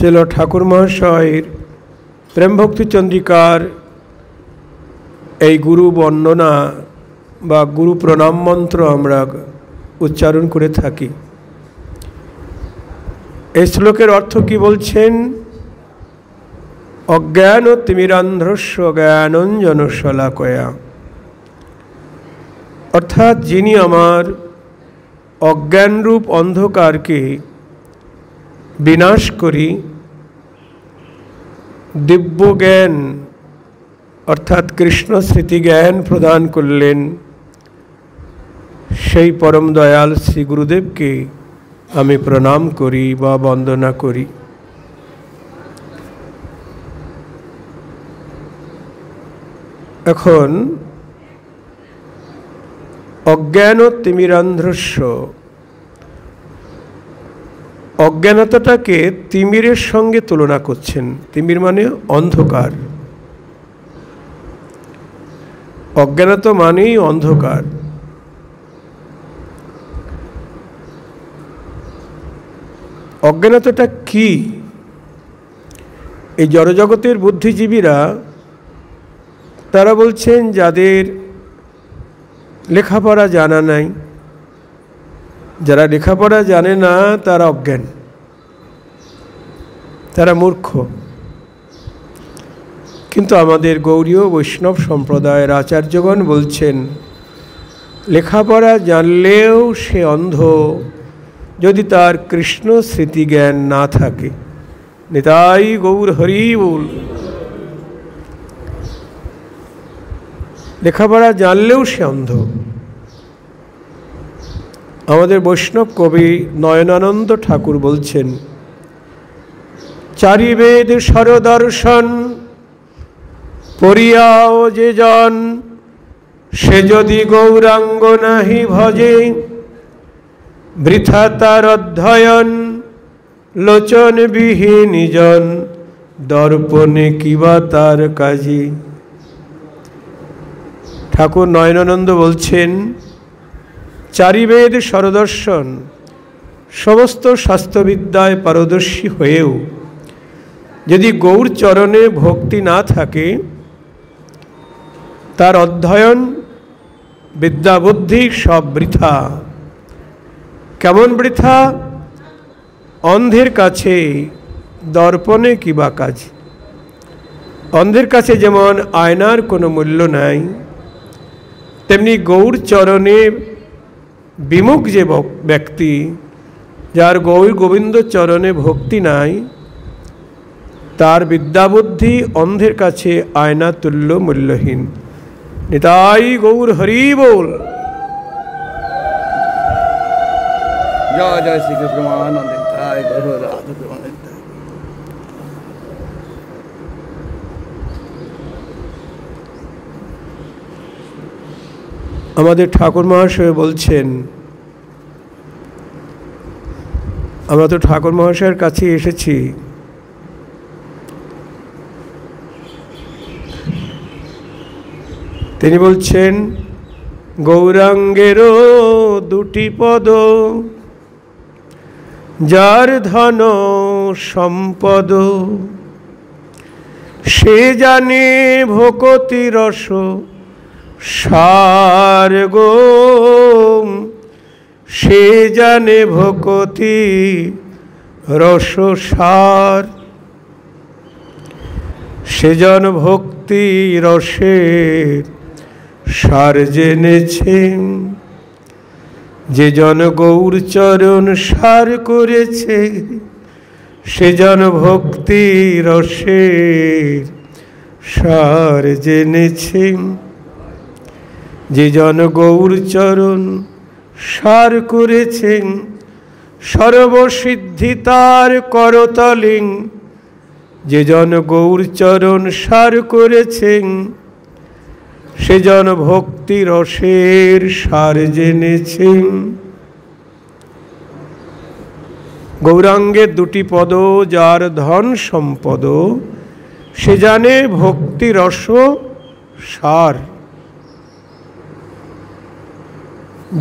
শ্রীল ঠাকুর মহাশয়ের প্রেম ভক্তি চন্দ্রিকার এই গুরু বন্দনা বা গুরু প্রণাম মন্ত্র আমরা উচ্চারণ করে থাকি। এই শ্লোকের অর্থ কি বলছেন? অজ্ঞান তিমিরান্ধ্রস্য জ্ঞানঞ্জন শলাকয়া, অর্থাৎ যিনি আমার অজ্ঞানরূপ অন্ধকারকে বিনাশ করি দিব্য জ্ঞান অর্থাৎ কৃষ্ণ স্মৃতি জ্ঞান প্রদান করলেন, সেই পরম দয়াল শ্রী গুরুদেবকে আমি প্রণাম করি বা বন্দনা করি। এখন অজ্ঞান তিমিরান্ধ্রস্য, অজ্ঞানতাটাকে তিমিরের সঙ্গে তুলনা করছেন। তিমির মানে অন্ধকার, অজ্ঞানতা মানেই অন্ধকার। অজ্ঞানতাটা কি? এই জড়জগতের বুদ্ধিজীবীরা তারা বলছেন যাদের লেখাপড়া জানা নাই, যারা লেখাপড়া জানে না তারা অজ্ঞান, তারা মূর্খ। কিন্তু আমাদের গৌড়ীয় বৈষ্ণব সম্প্রদায়ের আচার্যগণ বলছেন লেখাপড়া জানলেও সে অন্ধ যদি তার কৃষ্ণ স্মৃতি জ্ঞান না থাকে। নিতাই গৌর হরি বল। লেখাপড়া জানলেও সে অন্ধ। আমাদের বৈষ্ণব কবি নয়নানন্দ ঠাকুর বলছেন চারি বেদ সরদর্শন পড়িয়াও যে জন, সে যদি গৌরাঙ্গ নাহি ভজে বৃথা তার অধ্যয়ন, লোচন বিহীন জন দর্পণে কিবা তার কাজে। ঠাকুর নয়নানন্দ বলছেন চারি বেদ সরদর্শন, সমস্ত শাস্ত্রবিদ্যায় পারদর্শী হয়েও যদি গৌর চরণে ভক্তি না থাকে, তার অধ্যয়ন বিদ্যা বুদ্ধি সব বৃথা। কেমন বৃথা? অন্ধের কাছে দর্পণে কিবা কাজ। অন্ধের কাছে যেমন আয়নার কোনো মূল্য নাই, তেমনি গৌর চরণে বিমুখ যে ব্যক্তি, যার গৌর গোবিন্দ চরণে ভক্তি নাই, তার বিদ্যাবুদ্ধি অন্ধের কাছে আয়না তুল্য মূল্যহীন। নিতাই গৌর হরি বল। জয় জয় শ্রীকৃষ্ণ। আমাদের ঠাকুর মহাশয় বলছেন, আমরা তো ঠাকুর মহাশয়ের কাছে এসেছি, তিনি বলছেন গৌরাঙ্গেরও দুটি পদ, যার ধন সম্পদ, সে জানে ভকতি রস সার গো, সে জানে ভকতি রস সার। সেজন ভক্তি রসের সার জেনেছেন, যে জন গৌর চরণ সার করেছে, সেজন ভক্তি রসের সার জেনেছেন। যে জন গৌর চরণ সার করেছেন, সর্বসিদ্ধি তার করতলিং। যে জন গৌর চরণ সার করেছেন, সেজন ভক্তি রসের সার জেনেছেন। গৌরাঙ্গের দুটি পদ, যার ধন সম্পদ, সে জানে ভক্তি রস সার।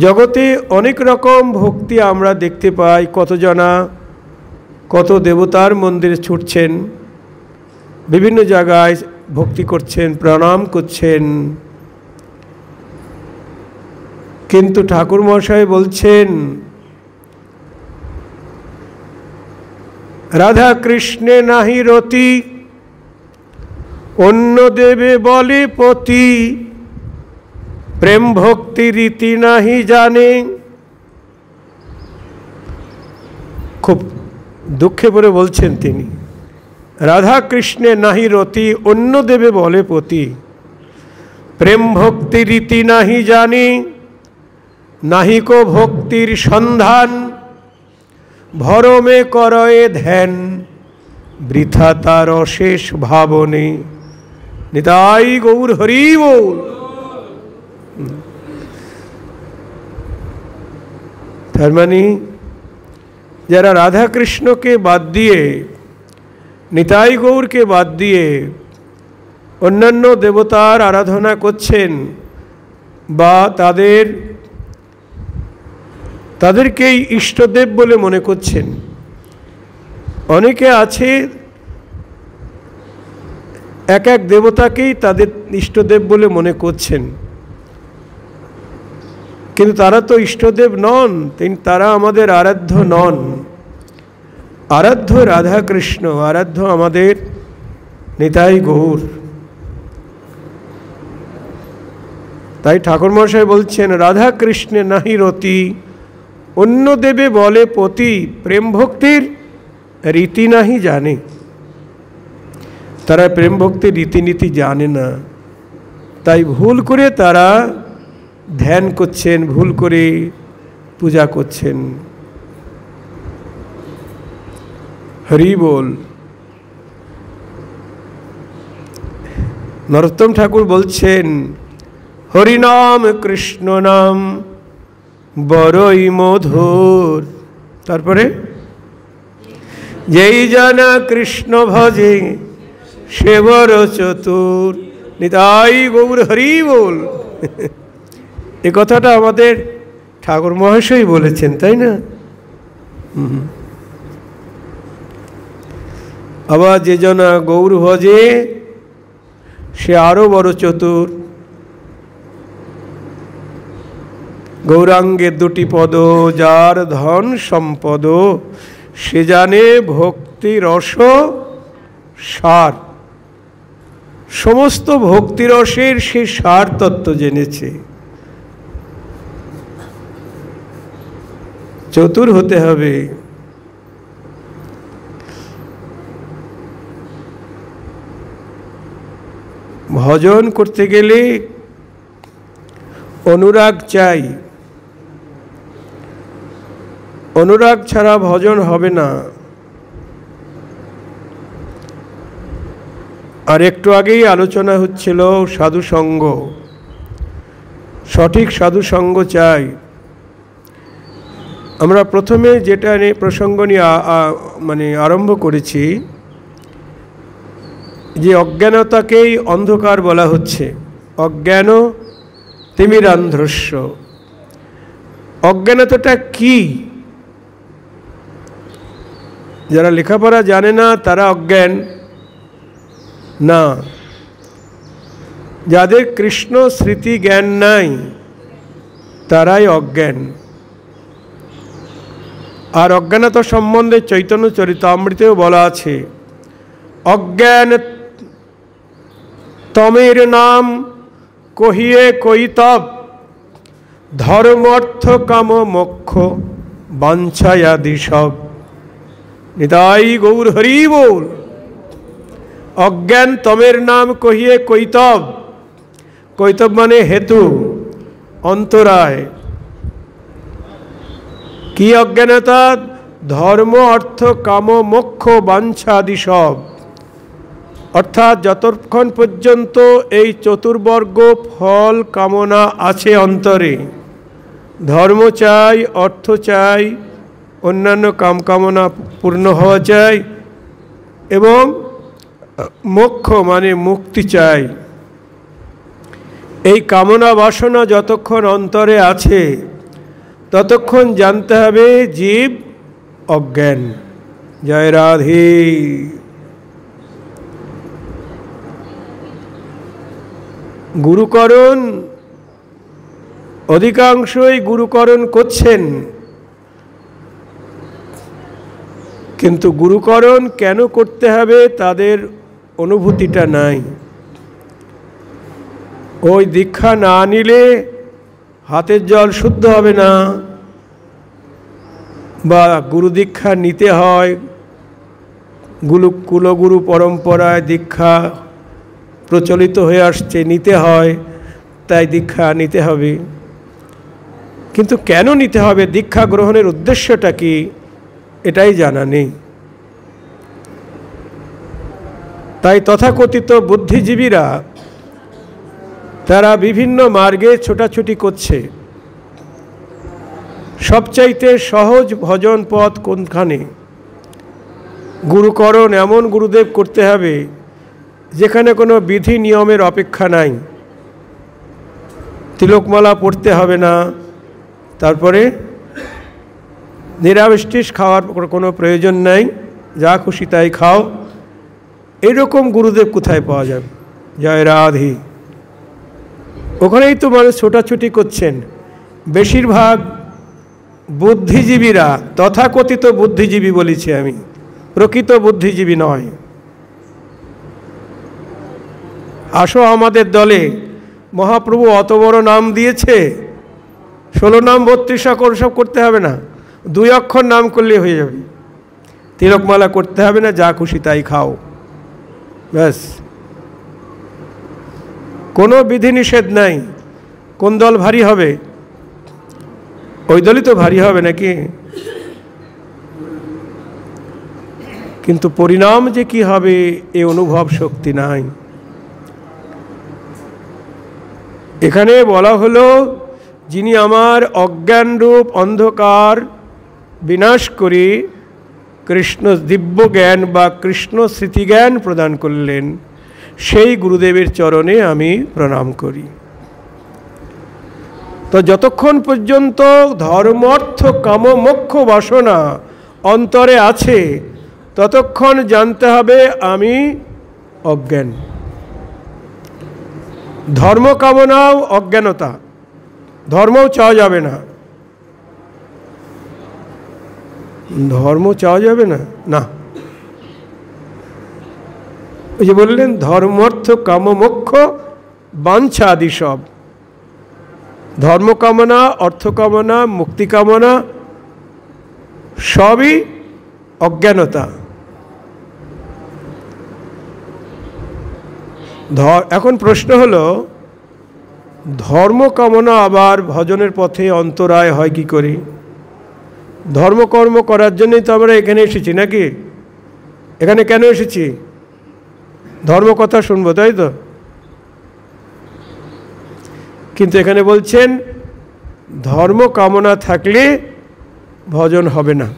জগতে অনেক রকম ভক্তি আমরা দেখতে পাই। কতজনা কত দেবতার মন্দিরে ছুটছেন, বিভিন্ন জায়গায় ভক্তি করছেন, প্রণাম করছেন, কিন্তু ঠাকুর মহাশয় বলছেন রাধা কৃষ্ণে নাহি রতি, অন্য দেবে বলে পতি, প্রেম ভক্তি রীতি নাহি জানে। খুব দুঃখে পড়ে বলছেন তিনি, রাধা কৃষ্ণে নাহি রতি, অন্য দেবে বলে পতি, প্রেম ভক্তি রীতি নাহি জানি, নাহিক ভক্তির সন্ধান, ভরমে করয়ে ধ্যান, বৃথা তার অশেষ ভাবনে। নিতাই গৌর হরি বল। তার মানে যারা রাধা কৃষ্ণকে বাদ দিয়ে, নিতাই গৌরকে বাদ দিয়ে অন্যান্য দেবতার আরাধনা করছেন বা তাদেরকেই ইষ্টদেব বলে মনে করছেন, অনেকে আছে এক এক দেবতাকেই তাদের ইষ্টদেব বলে মনে করছেন, কিন্তু তারা তো ইষ্টদেব নন, তারা আমাদের আরাধ্য নন। আরাধ্য রাধা কৃষ্ণ, আরাধ্য আমাদের নিতাই গৌর। তাই ঠাকুর মশাই বলছেন রাধা কৃষ্ণে নাহি রতি, অন্য দেবে বলে পতি, প্রেম ভক্তির রীতি নাহি জানে। তারা প্রেম ভক্তির রীতিনীতি জানে না, তাই ভুল করে তারা ধ্যান করছেন, ভুল করে পূজা করছেন। হরি বল। নরোত্তম ঠাকুর বলছেন হরিনাম কৃষ্ণ নাম বড়ই মধুর। তারপরে যেই জানা কৃষ্ণ ভজে সে বড় চতুর। নিতাই গৌর হরি বল। এ কথাটা আমাদের ঠাকুর মহাশয় বলেছেন, তাই না? আবার যে জনা গৌর ভজে সে আরো বড় চতুর। গৌরাঙ্গের দুটি পদ যার ধন সম্পদ, সে জানে ভক্তি রস সার। সমস্ত ভক্তি রসের সে সার তত্ত্ব জেনেছে। চতুর হতে হবে। ভজন করতে গেলে অনুরাগ চাই, অনুরাগ ছাড়া ভজন হবে না। আর একটু আগেই আলোচনা হচ্ছিল সাধু সঙ্গ, সঠিক সাধু সঙ্গ চাই। আমরা প্রথমে যেটা নিয়ে প্রসঙ্গ নিয়ে আরম্ভ করেছি, যে অজ্ঞানতাকেই অন্ধকার বলা হচ্ছে। অজ্ঞান তিমিরান্ধ্রস্য। অজ্ঞানতাটা কি? যারা লেখাপড়া জানে না তারা অজ্ঞান না, যাদের কৃষ্ণ স্মৃতি জ্ঞান নাই তারাই অজ্ঞান। আর অজ্ঞানতা সম্বন্ধে চৈতন্য চরিতামৃতেও বলা আছে, অজ্ঞান তমের নাম কহিয়ে কৈতব, ধর্ম অর্থ কাম মোক্ষ বাঞ্ছায়াদি সব। নিতাই গৌর হরি বল। অজ্ঞান তমের নাম কহিয়ে কৈতব। কৈতব মানে হেতু, অন্তরায়। কি অজ্ঞানতা? ধর্ম অর্থ কাম মোক্ষ বাঞ্ছাদি সব। অর্থাৎ যতক্ষণ পর্যন্ত এই চতুর্বর্গ ফল কামনা আছে অন্তরে, ধর্ম চাই, অর্থ চাই, অন্যান্য কামনা পূর্ণ হওয়া চাই, এবং মোক্ষ মানে মুক্তি চাই। এই কামনা বাসনা যতক্ষণ অন্তরে আছে ততক্ষণ জানতে হবে জীব অজ্ঞান। জয় রাধে। গুরুকরণ অধিকাংশই গুরুকরণ করছেন, কিন্তু গুরুকরণ কেন করতে হবে তাদের অনুভূতিটা নাই। ওই দীক্ষা না নিলে হাতের জল শুদ্ধ হবে না, বা গুরু দীক্ষা নিতে হয়, কুলগুরু পরম্পরায় দীক্ষা প্রচলিত হয়ে আসছে, নিতে হয়, তাই দীক্ষা নিতে হবে। কিন্তু কেন নিতে হবে, দীক্ষা গ্রহণের উদ্দেশ্যটা কি, এটাই জানা নেই। তাই তথাকথিত বুদ্ধিজীবীরা তারা বিভিন্ন মার্গে ছোটাছুটি করছে। সবচাইতে সহজ ভজন পথ কোনখানে? গুরুকরণ এমন গুরুদেব করতে হবে যেখানে কোনো বিধি নিয়মের অপেক্ষা নাই। তিলকমালা পড়তে হবে না, তারপরে নিরামিষ খাওয়ার কোনো প্রয়োজন নাই, যা খুশি তাই খাও, এরকম গুরুদেব কোথায় পাওয়া যাবে? জয় রাধে। ওখানেই তো মানুষ ছোটাছুটি করছেন। বেশিরভাগ বুদ্ধিজীবীরা, তথাকথিত বুদ্ধিজীবী বলেছি আমি, প্রকৃত বুদ্ধিজীবী নয়। আসো আমাদের দলে, মহাপ্রভু অত বড় নাম দিয়েছে, 16 নাম 32 অক্ষর সব করতে হবে না, 2 অক্ষর নাম করলে হয়ে যাবে। তিলকমালা করতে হবে না, যা খুশি তাই খাও, ব্যাস। কোনো বিধিনিষেধ নাই। কোন দল ভারী হবে? ওই দলই তো ভারী হবে নাকি? কিন্তু পরিণাম যে কি হবে এ অনুভব শক্তি নাই। এখানে বলা হলো, যিনি আমার অজ্ঞানরূপ অন্ধকার বিনাশ করে কৃষ্ণ দিব্য জ্ঞান বা কৃষ্ণ স্মৃতিজ্ঞান প্রদান করলেন, সেই গুরুদেবের চরণে আমি প্রণাম করি। তো যতক্ষণ পর্যন্ত ধর্ম অর্থ কাম মোক্ষ বাসনা অন্তরে আছে, ততক্ষণ জানতে হবে আমি অজ্ঞান। ধর্ম কামনাও অজ্ঞানতা, ধর্মও চাওয়া যাবে না। ধর্ম চাওয়া যাবে না, না। ওই যে বললেন ধর্ম অর্থ কাম মোক্ষ বাঞ্ছা আদি সব, ধর্ম কামনা, অর্থ কামনা, মুক্তি কামনা সবই অজ্ঞানতা। এখন প্রশ্ন হলো, ধর্ম কামনা আবার ভজনের পথে অন্তরায় হয় কি করে? ধর্মকর্ম করার জন্যই তো আমরা এখানে এসেছি নাকি? এখানে কেন এসেছি? ধর্ম কথা শুনবো, তাই তো? কিন্তু এখানে বলছেন ধর্ম কামনা থাকলে ভজন হবে না।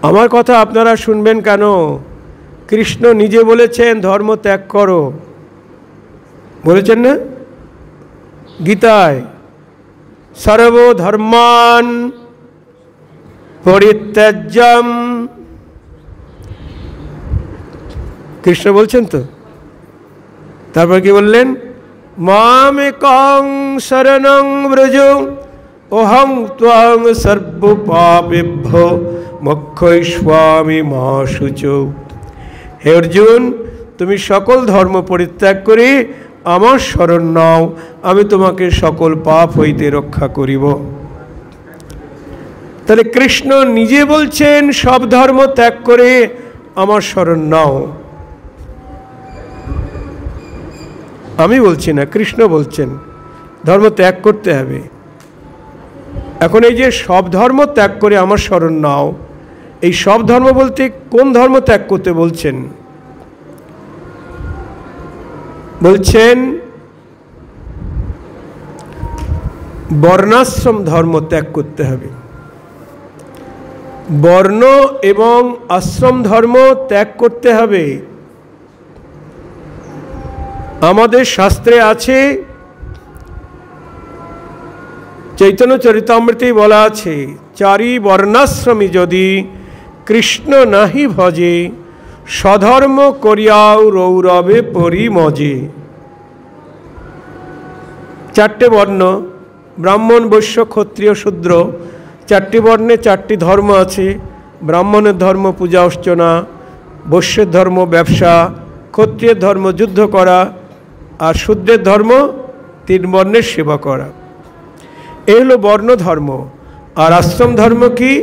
আমার কথা আপনারা শুনবেন কেন? কৃষ্ণ নিজে বলেছেন ধর্ম ত্যাগ করো, বলেছেন না গীতায়? সর্বধর্মান পরিত্যাজ্যম, কৃষ্ণ বলছেন তো। তারপর কি বললেন? মামেকং শরণং ব্রজ অহং ত্বং সর্বপাপেভ্যো মোক্ষয়িষ্যামি মা শুচো। হে অর্জুন, তুমি সকল ধর্ম পরিত্যাগ করে আমার শরণ নাও, আমি তোমাকে সকল পাপ হইতে রক্ষা করিব। তাহলে কৃষ্ণ নিজে বলছেন সব ধর্ম ত্যাগ করে আমার শরণ নাও। আমি বলছি না, কৃষ্ণ বলছেন ধর্ম ত্যাগ করতে হবে। এখন এই যে সব ধর্ম ত্যাগ করে আমার শরণ নাও, এই সব ধর্ম বলতে কোন ধর্ম ত্যাগ করতে বলছেন? বলছেন বর্ণাশ্রম ধর্ম ত্যাগ করতে হবে। বর্ণ এবং আশ্রম ধর্ম ত্যাগ করতে হবে। আমাদের শাস্ত্রে আছে, চৈতন্য চরিতামৃতেই বলা আছে, চারি বর্ণাশ্রমী যদি কৃষ্ণ নাহি ভজে, স্বধর্ম করিয়াও রৌরবে পরিমজে। চারটে বর্ণ, ব্রাহ্মণ, বৈশ্য, ক্ষত্রিয়, শূদ্র, চারটি বর্ণে চারটি ধর্ম আছে। ব্রাহ্মণের ধর্ম পূজা অর্চনা, বৈশ্যের ধর্ম ব্যবসা, ক্ষত্রিয়ের ধর্ম যুদ্ধ করা, আর শূদ্রের ধর্ম তিন বর্ণের সেবা করা। এই হলো বর্ণ ধর্ম। আর আশ্রম ধর্ম কি?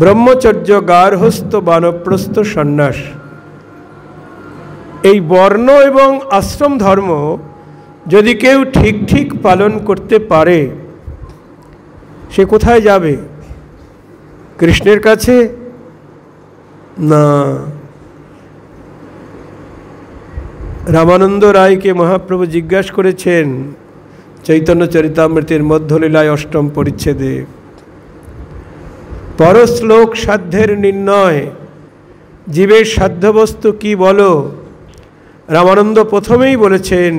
ব্রহ্মচর্য, গার্হস্থ্য, বানপ্রস্থ, সন্ন্যাস। এই বর্ণ এবং আশ্রম ধর্ম যদি কেউ ঠিক ঠিক পালন করতে পারে, সে কোথায় যাবে? কৃষ্ণের কাছে? না। রামানন্দ রায়কে মহাপ্রভু জিজ্ঞাসা করেছেন চৈতন্য চরিতামৃতের মধ্যলীলায় ৮ম পরিচ্ছেদে, পরশ্লোক সাধ্যের নির্ণয়, জীবের সাধ্যবস্তু কি বলো? রামানন্দ প্রথমেই বলেছেন,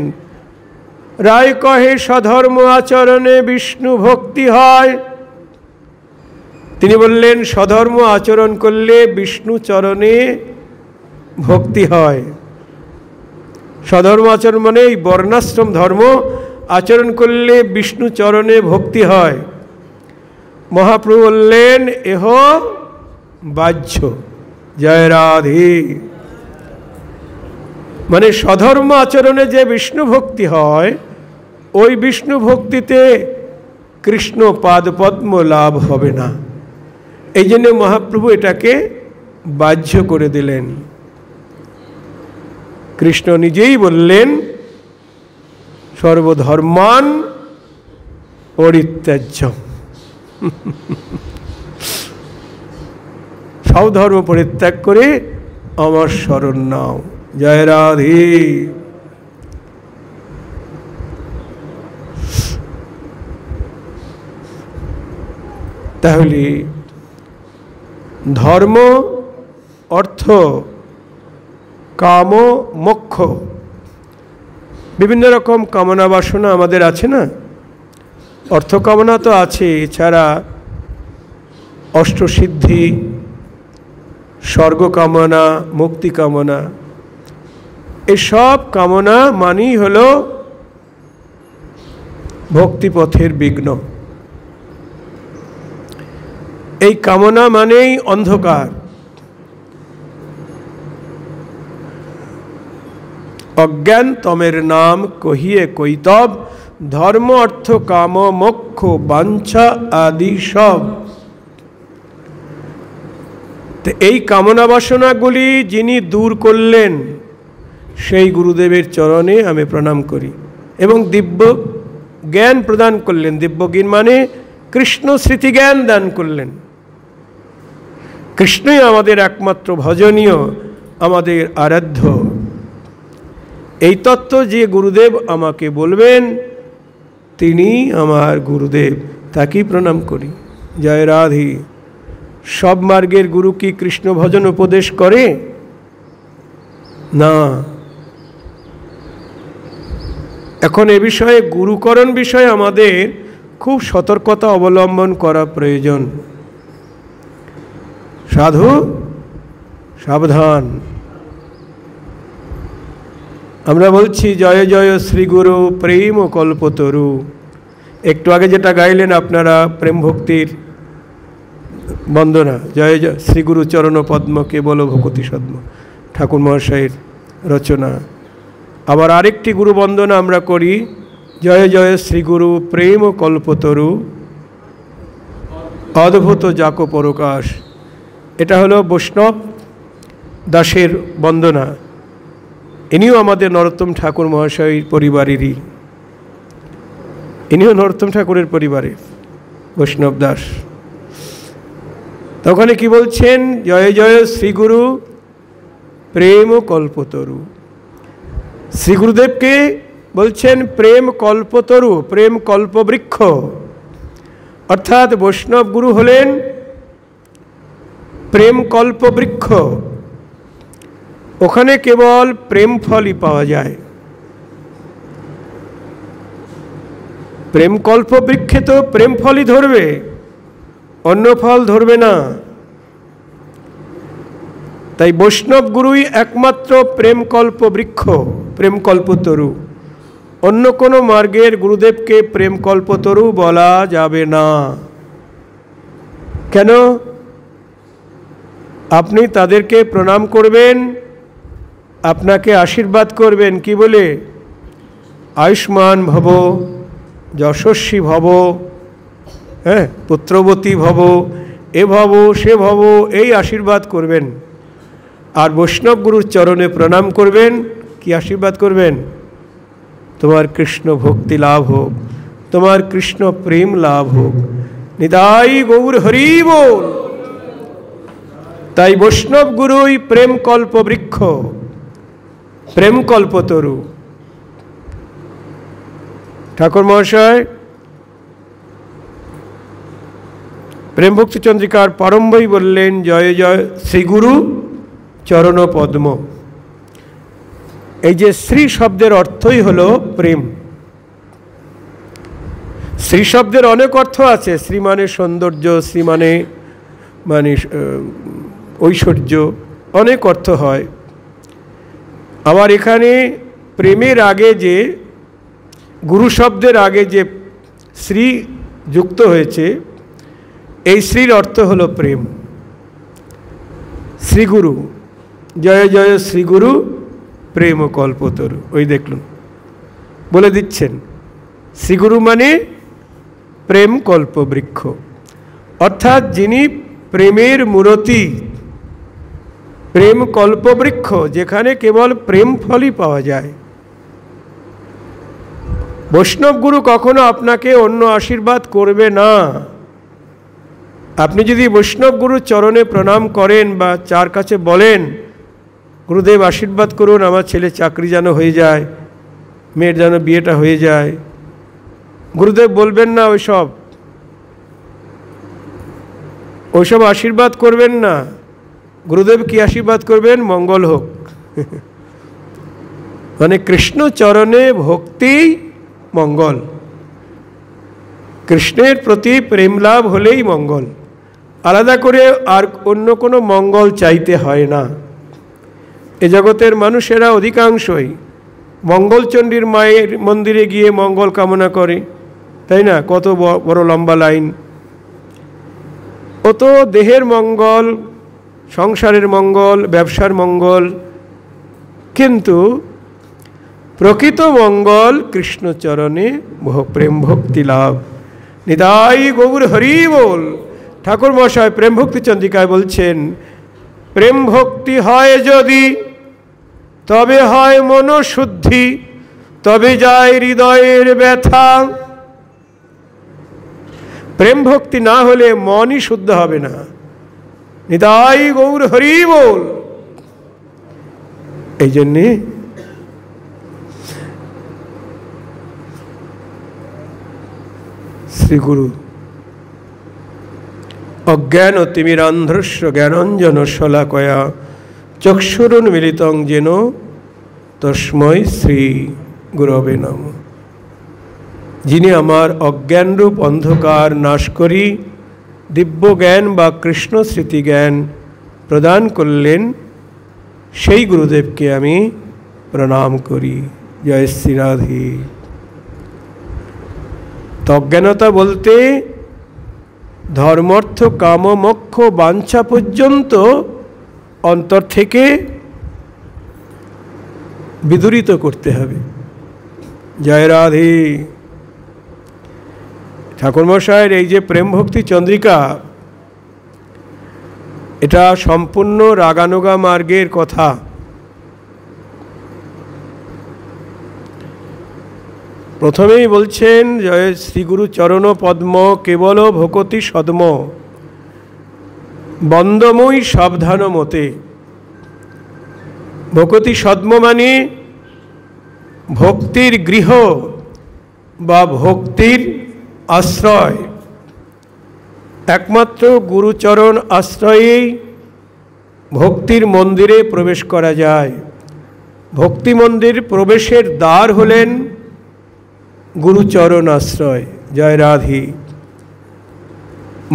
রায় কহে স্বধর্ম আচরণে বিষ্ণু ভক্তি হয়। তিনি বললেন স্বধর্ম আচরণ করলে বিষ্ণু চরণে ভক্তি হয়। স্বধর্ম আচরণ মানে এই বর্ণাশ্রম ধর্ম আচরণ করলে বিষ্ণু চরণে ভক্তি হয়। মহাপ্রভু বললেন এহ বাহ্য। জয় রাধে। মানে স্বধর্ম আচরণে যে বিষ্ণু ভক্তি হয়, ওই বিষ্ণু ভক্তিতে কৃষ্ণ পাদপদ্ম লাভ হবে না। এই জন্য মহাপ্রভু এটাকে বাহ্য করে দিলেন। কৃষ্ণ নিজেই বললেন সর্বধর্মান পরিত্যাজ্যম। সব ধর্ম পরিত্যাগ করে আমার শরণ নাও। জয় রাধে। তাহলে ধর্ম, অর্থ, কাম, মোক্ষ, বিভিন্ন রকম কামনা বাসনা আমাদের আছে না? অর্থ কামনা তো আছে, এছাড়া অষ্টসিদ্ধি, স্বর্গ কামনা, মুক্তি কামনা, এসব কামনা মানেই হল ভক্তিপথের বিঘ্ন। এই কামনা মানেই অন্ধকার। অজ্ঞান তমের নাম কহিয়ে কৈতব, ধর্ম অর্থ কাম মোক্ষ বাঞ্ছা আদি সব। তো এই কামনা বাসনাগুলি যিনি দূর করলেন, সেই গুরুদেবের চরণে আমি প্রণাম করি এবং দিব্য জ্ঞান প্রদান করলেন। দিব্য জ্ঞান মানে কৃষ্ণ স্মৃতি জ্ঞান দান করলেন। কৃষ্ণই আমাদের একমাত্র ভজনীয়, আমাদের আরাধ্য। এই তত্ত্ব যে গুরুদেব আমাকে বলবেন, তিনি আমার গুরুদেব, তাকেই প্রণাম করি। জয় রাধে। সব মার্গের গুরু কি কৃষ্ণ ভজন উপদেশ করে? না। এখন এ বিষয়ে, গুরুকরণ বিষয়ে আমাদের খুব সতর্কতা অবলম্বন করা প্রয়োজন। সাধু সাবধান। আমরা বলছি জয় জয় শ্রীগুরু প্রেম কল্পতরু। একটু আগে যেটা গাইলেন আপনারা, প্রেম ভক্তির বন্দনা, জয় জয় শ্রীগুরু চরণ পদ্মকে বলো ভকতি সদ্ম, ঠাকুর মহাশয়ের রচনা। আবার আরেকটি গুরু বন্দনা আমরা করি, জয় জয় শ্রীগুরু প্রেম কল্পতরু অদ্ভুত যাক পরকাশ। এটা হলো বৈষ্ণব দাসের বন্দনা। ইনিও আমাদের নরোত্তম ঠাকুর মহাশয়ের পরিবারেরই, ইনিও নরোত্তম ঠাকুরের পরিবারের বৈষ্ণব দাস। তখন কি বলছেন? জয় জয় শ্রীগুরু প্রেম কল্পতরু। শ্রী গুরুদেবকে বলছেন প্রেম কল্পতরু, প্রেম কল্পবৃক্ষ। অর্থাৎ বৈষ্ণব গুরু হলেন প্রেম কল্পবৃক্ষ। ওখানে কেবল প্রেম ফলই পাওয়া যায়। প্রেম কল্পবৃক্ষে তো প্রেম ফলই ধরবে, অন্য ফল ধরবে না। তাই বৈষ্ণব গুরুই একমাত্র প্রেমকল্প বৃক্ষ, প্রেমকল্পতরু। অন্য কোনো মার্গের গুরুদেবকে প্রেমকল্পতরু বলা যাবে না। কেন? আপনি তাদেরকে প্রণাম করবেন, আপনাকে আশীর্বাদ করবেন কি বলে? আয়ুষ্মান ভব, যশস্বী ভব, হ্যাঁ, পুত্রবতী ভব, এ ভব সে ভব, এই আশীর্বাদ করবেন। আর বৈষ্ণব গুরুর চরণে প্রণাম করবেন, কি আশীর্বাদ করবেন? তোমার কৃষ্ণ ভক্তি লাভ হোক, তোমার কৃষ্ণ প্রেম লাভ হোক। নিতাই গৌর হরি বল। তাই বৈষ্ণব গুরুই প্রেমকল্প বৃক্ষ, প্রেমকল্পতরু। ঠাকুর মহাশয় প্রেম ভক্তি চন্দ্রিকার প্রারম্ভই বললেন, জয় জয় শ্রীগুরু চরণ পদ্ম। এই যে শ্রী শব্দের অর্থই হলো প্রেম। শ্রী শব্দের অনেক অর্থ আছে। শ্রী মানে সৌন্দর্য, শ্রী মানে ঐশ্বর্য, অনেক অর্থ হয়। আবার এখানে প্রেমের আগে যে গুরু শব্দের আগে যে শ্রী যুক্ত হয়েছে, এই শ্রীর অর্থ হলো প্রেম। শ্রীগুরু, জয় জয় শ্রীগুরু প্রেম কল্পতরু। ওই দেখলুন বলে দিচ্ছেন, শ্রীগুরু মানে প্রেম কল্প বৃক্ষ, অর্থাৎ যিনি প্রেমের মূরতি, প্রেম কল্পবৃক্ষ, যেখানে কেবল প্রেম ফলই পাওয়া যায়। বৈষ্ণব গুরু কখনো আপনাকে অন্য আশীর্বাদ করবে না। আপনি যদি বৈষ্ণব গুরুর চরণে প্রণাম করেন বা চার কাছে বলেন, গুরুদেব আশীর্বাদ করুন, আমার ছেলে চাকরি যেন হয়ে যায়, মেয়ের যেন বিয়েটা হয়ে যায়, গুরুদেব বলবেন না ওইসব আশীর্বাদ করবেন না। গুরুদেব কি আশীর্বাদ করবেন? মঙ্গল হোক। মানে কৃষ্ণ চরণে ভক্তি মঙ্গল, কৃষ্ণের প্রতি প্রেম লাভ হলেই মঙ্গল। আলাদা করে আর অন্য কোনো মঙ্গল চাইতে হয় না। এ জগতের মানুষেরা অধিকাংশই মঙ্গলচণ্ডীর মায়ের মন্দিরে গিয়ে মঙ্গল কামনা করে, তাই না? কত বড় লম্বা লাইন। ও তো দেহের মঙ্গল, সংসারের মঙ্গল, ব্যবসার মঙ্গল, কিন্তু প্রকৃত মঙ্গল কৃষ্ণচরণে প্রেম ভক্তি লাভ। নিতাই গৌর হরি বল। ঠাকুর মশাই প্রেম ভক্তি চন্দ্রিকায় বলছেন, প্রেম ভক্তি হয় যদি তবে হয় মনশুদ্ধি, তবে যায় হৃদয়ের ব্যথা। প্রেম ভক্তি না হলে মনই শুদ্ধ হবে না। নিতাই গৌর হরি বল। এই জন্যে শ্রীগুরু অজ্ঞান তিমিরান্ধ্রস্য জ্ঞানঞ্জন শলাকয়া চক্ষুরুন্মিলিতং যেন তস্মৈ শ্রী গুরবে নমঃ। যিনি আমার অজ্ঞানরূপ অন্ধকার নাশ করি দিব্য জ্ঞান বা কৃষ্ণ স্মৃতি জ্ঞান প্রদান করলেন, সেই গুরুদেবকে আমি প্রণাম করি। জয় শ্রী রাধে। অজ্ঞানতা বলতে ধর্মার্থ কাম মোক্ষ বাঞ্ছা পর্যন্ত অন্তর থেকে বিদূরিত করতে হবে। জয় রাধে। ঠাকুরমশায়ের এই যে প্রেম ভক্তি চন্দ্রিকা, এটা সম্পূর্ণ রাগানুগা মার্গের কথা। প্রথমেই বলছেন, জয় শ্রীগুরু চরণ পদ্ম কেবল ভকতি সদ্ম বন্দময়ী সাবধান মতে। ভকতি সদ্ম মানে ভক্তির গৃহ বা ভক্তির আশ্রয়। একমাত্র গুরুচরণ আশ্রয়েই ভক্তির মন্দিরে প্রবেশ করা যায়। ভক্তি মন্দির প্রবেশের দ্বার হলেন গুরুচরণ আশ্রয়। জয় রাধে।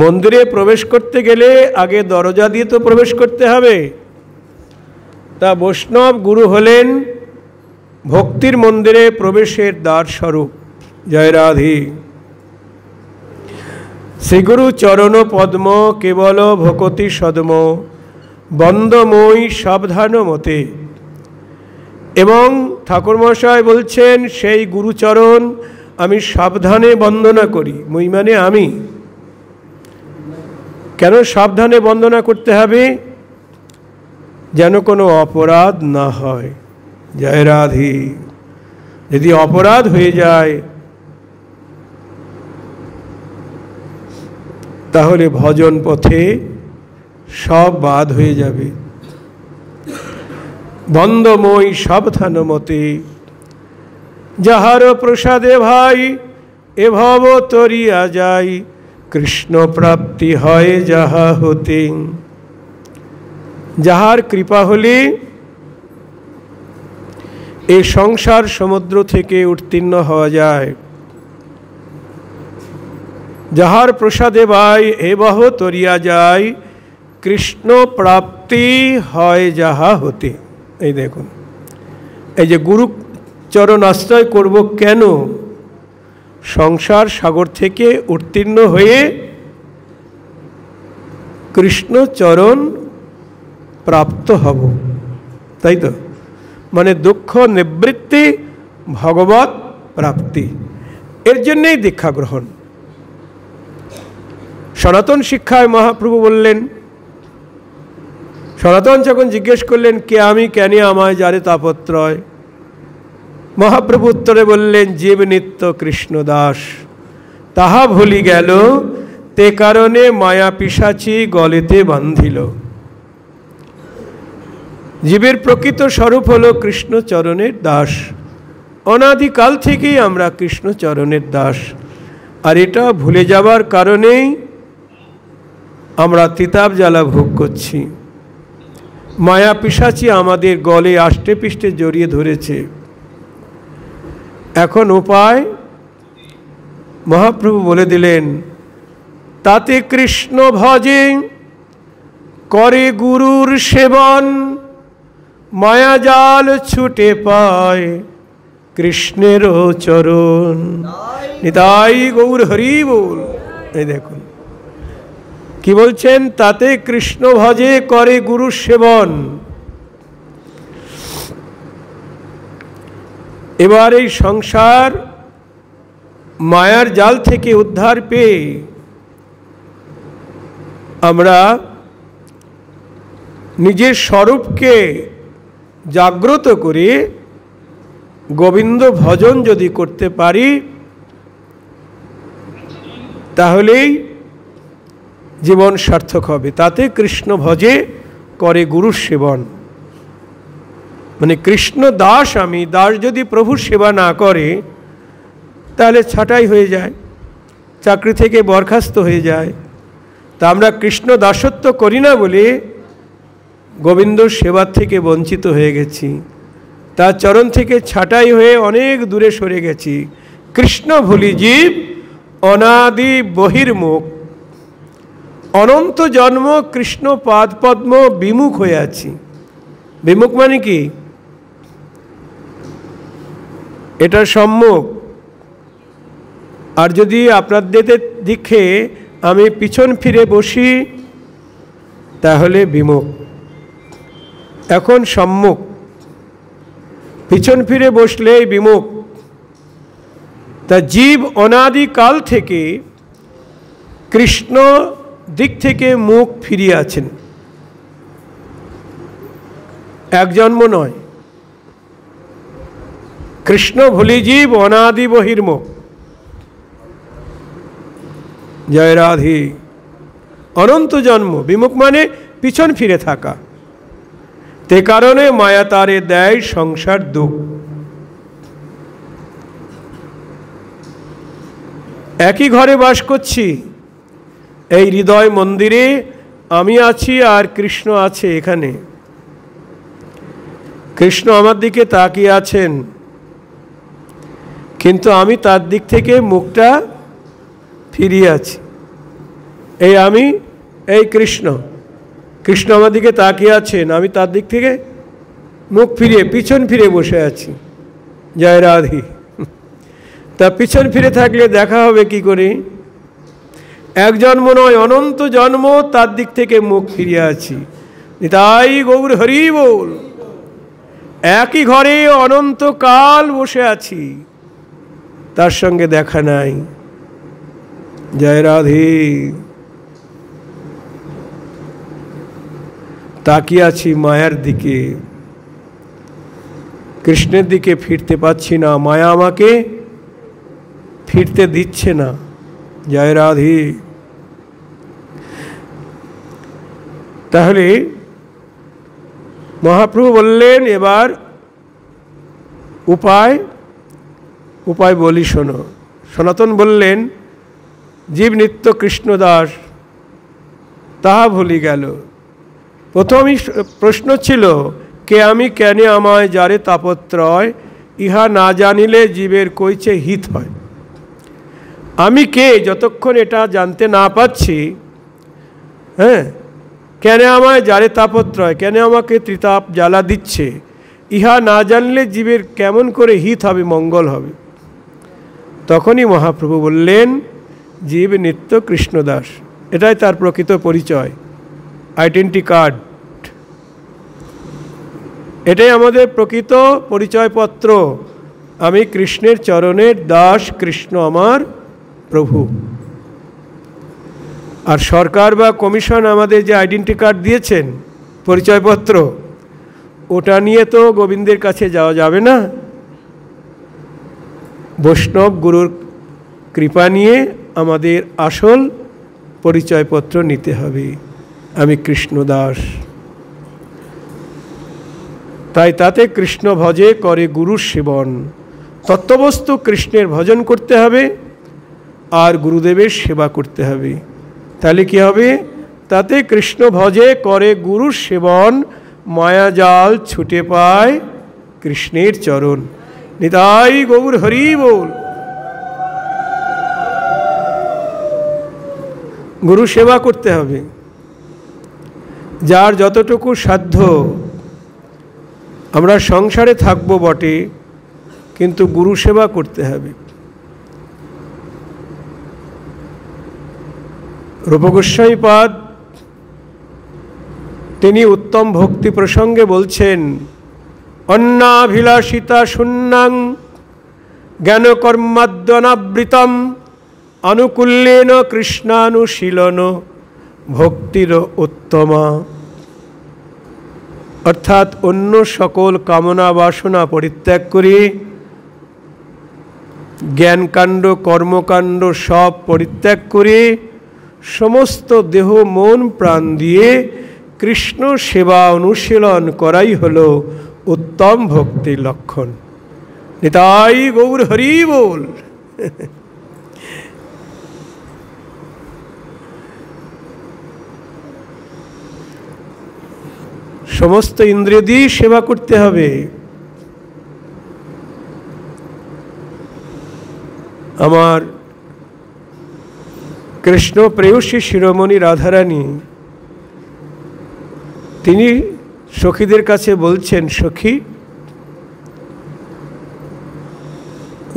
মন্দিরে প্রবেশ করতে গেলে আগে দরজা দিয়ে তো প্রবেশ করতে হবে, তা বৈষ্ণব গুরু হলেন ভক্তির মন্দিরে প্রবেশের দ্বার স্বরূপ। জয় রাধে। শ্রীগুরু চরণ পদ্ম কেবল ভকতি সদ্ম বন্দময়ী সাবধান মতে। এবং ঠাকুরমশাই বলছেন সেই গুরুচরণ আমি সাবধানে বন্দনা করি। মই মানে আমি। কেন সাবধানে বন্দনা করতে হবে? যেন কোনো অপরাধ না হয়। জয় রাধে। যদি অপরাধ হয়ে যায় তাহলে ভজন পথে সব বাদ হয়ে যাবে। বন্দময়ী সাবধান মতে যাহার প্রসাদে ভাই এভব তরিয়া যায় কৃষ্ণ প্রাপ্তি হয় যাহা হতে। যাহার কৃপা হলে এই সংসার সমুদ্র থেকে উত্তীর্ণ হওয়া যায়। যাহার প্রসাদে ভাই এভব তরিয়া যায় কৃষ্ণ প্রাপ্তি হয় যাহা হতে। এই দেখুন, এই যে গুরু চরণ আশ্রয় করব কেন? সংসার সাগর থেকে উত্তীর্ণ হয়ে কৃষ্ণ চরণ প্রাপ্ত হব, তাই তো? মানে দুঃখ নিবৃত্তি, ভগবত প্রাপ্তি। এর জন্যেই দীক্ষা গ্রহণ। সনাতন শিক্ষায় মহাপ্রভু বললেন, সনাতন যখন জিজ্ঞেস করলেন কে আমি, কেন আমায় যারে তাপত্রয়, মহাপ্রভু উত্তরে বললেন জীব নিত্য কৃষ্ণ দাস তাহা ভুলি গেল তে কারণে মায়া পিশাচি গলেতে বান্ধিল। জীবের প্রকৃত স্বরূপ হলো কৃষ্ণ চরণের দাস। অনাদিকাল থেকেই আমরা কৃষ্ণ চরণের দাস। আর এটা ভুলে যাবার কারণেই আমরা তিতাব জ্বালা ভোগ করছি। মায়া পিশাচি আমাদের গলে আষ্টে পৃষ্ঠে জড়িয়ে ধরেছে। এখন উপায় মহাপ্রভু বলে দিলেন, তাতে কৃষ্ণ ভজে করে গুরুর সেবন মায়াজাল ছুটে পায় কৃষ্ণেরও চরণ। নিতাই গৌর হরি বল। এই দেখুন কি বলছেন, তাতে কৃষ্ণ ভজে করে গুরুর সেবন। এবার এই সংসার মায়ার জাল থেকে উদ্ধার পেয়ে আমরা নিজের স্বরূপকে জাগ্রত করে গোবিন্দ ভজন যদি করতে পারি তাহলেই জীবন সার্থক হবে। তাতে কৃষ্ণ ভজে করে গুরুর সেবন। মানে কৃষ্ণ দাস আমি, দাস যদি প্রভুর সেবা না করে তাহলে ছাঁটাই হয়ে যায়, চাকরি থেকে বরখাস্ত হয়ে যায়। তা আমরা কৃষ্ণ দাসত্ব করি না বলে গোবিন্দর সেবার থেকে বঞ্চিত হয়ে গেছি, তার চরণ থেকে ছাঁটাই হয়ে অনেক দূরে সরে গেছি। কৃষ্ণ ভুলি জীব অনাদি বহির্মুখ, অনন্ত জন্ম কৃষ্ণ পাদ পদ্ম বিমুখ হয়ে আছি। বিমুখ মানে কি? এটা সম্মুখ। আর যদি আপনাদের দিকে আমি পিছন ফিরে বসি তাহলে বিমুখ। এখন সম্মুখ, পিছন ফিরে বসলেই বিমুখ। তা জীব অনাদিকাল থেকে কৃষ্ণ দিক থেকে মুখ ফিরিয়ে আছেন, এক জন্ম নয়। কৃষ্ণ ভুলি জীব অনাদি বহির্মুখ। জয় রাধে। অনন্ত জন্ম, বিমুখ মানে পিছন ফিরে থাকা। তে কারণে মায়া তারে দেয় সংসার দুঃখ। একই ঘরে বাস করছি, এই হৃদয় মন্দিরে আমি আছি আর কৃষ্ণ আছে এখানে। কৃষ্ণ আমার দিকে তাকিয়ে আছেন, কিন্তু আমি তার দিক থেকে মুখটা ফিরিয়ে আছি। এই আমি, এই কৃষ্ণ। কৃষ্ণ আমার দিকে তাকিয়ে আছেন, আমি তার দিক থেকে মুখ ফিরে পিছন ফিরে বসে আছি, জয় রাধে। তা পিছন ফিরে থাকলে দেখা হবে কি করে? এক জন্ম নয়, অনন্ত জন্ম তার দিক থেকে মুখ ফিরিয়ে আছি। নিতাই গৌর হরি বল। একই ঘরে অনন্তকাল বসে আছি, তার সঙ্গে দেখা নাই, জয় রাধে। তাকিয়ে আছি মায়ার দিকে, কৃষ্ণের দিকে ফিরতে পারছি না, মায়া আমাকে ফিরতে দিচ্ছে না, জয় রাধে। তাহলে মহাপ্রভু বললেন এবার উপায় বলি শোনো। সনাতন বললেন জীব নিত্য কৃষ্ণদাস, তাহা ভুলি গেল। প্রথমই প্রশ্ন ছিল কে আমি, কেন আমায় যারে তাপত্রয়, ইহা না জানিলে জীবের কইছে হিত হয়। আমি কে যতক্ষণ এটা জানতে না পাচ্ছি, হ্যাঁ, কেন আমায় যারে তাপত্রয়, কেন আমাকে ত্রিতাপ জ্বালা দিচ্ছে, ইহা না জানলে জীবের কেমন করে হিত হবে, মঙ্গল হবে। তখনই মহাপ্রভু বললেন জীব নিত্য কৃষ্ণদাস, এটাই তার প্রকৃত পরিচয়, আইডেন্টি কার্ড। এটাই আমাদের প্রকৃত পরিচয়পত্র। আমি কৃষ্ণের চরণের দাস, কৃষ্ণ আমার প্রভু। আর সরকার বা কমিশন আমাদের যে আইডেন্টি কার্ড দিয়েছেন, পরিচয়পত্র, ওটা নিয়ে তো গোবিন্দের কাছে যাওয়া যাবে না। বৈষ্ণব গুরুর কৃপা নিয়ে আমাদের আসল পরিচয়পত্র নিতে হবে, আমি কৃষ্ণদাস। তাই তাতে কৃষ্ণ ভজে করে গুরুর সেবন। তত্ত্ববস্তু কৃষ্ণের ভজন করতে হবে আর গুরুদেবের সেবা করতে হবে। তাহলে কি হবে? তাতে কৃষ্ণ ভজে করে গুরুর সেবন, মায়াজাল ছুটে পায় কৃষ্ণের চরণ। নিতাই গৌর হরি বল। গুরু সেবা করতে হবে, যার যতটুকু সাধ্য। আমরা সংসারে থাকবো বটে, কিন্তু গুরু সেবা করতে হবে। রূপগোস্বামীপাদ তিনি উত্তম ভক্তি প্রসঙ্গে বলছেন, অন্নাভিলাষিতা শূন্যাং জ্ঞানকর্মাদ্যনাবৃতম আনুকূল্যেন কৃষ্ণানুশীলন ভক্তির উত্তমা। অর্থাৎ অন্য সকল কামনা বাসনা পরিত্যাগ করে, জ্ঞানকাণ্ড কর্মকাণ্ড সব পরিত্যাগ করে, সমস্ত দেহ মন প্রাণ দিয়ে কৃষ্ণ সেবা অনুশীলন করাই হলো উত্তম ভক্তির লক্ষণ। নিতাই গৌর হরি বল। সমস্ত ইন্দ্রিয় দিয়ে সেবা করতে হবে। আমার কৃষ্ণ প্রেয়সী শিরোমণি রাধারানী তিনি সখীদের কাছে বলছেন, সখী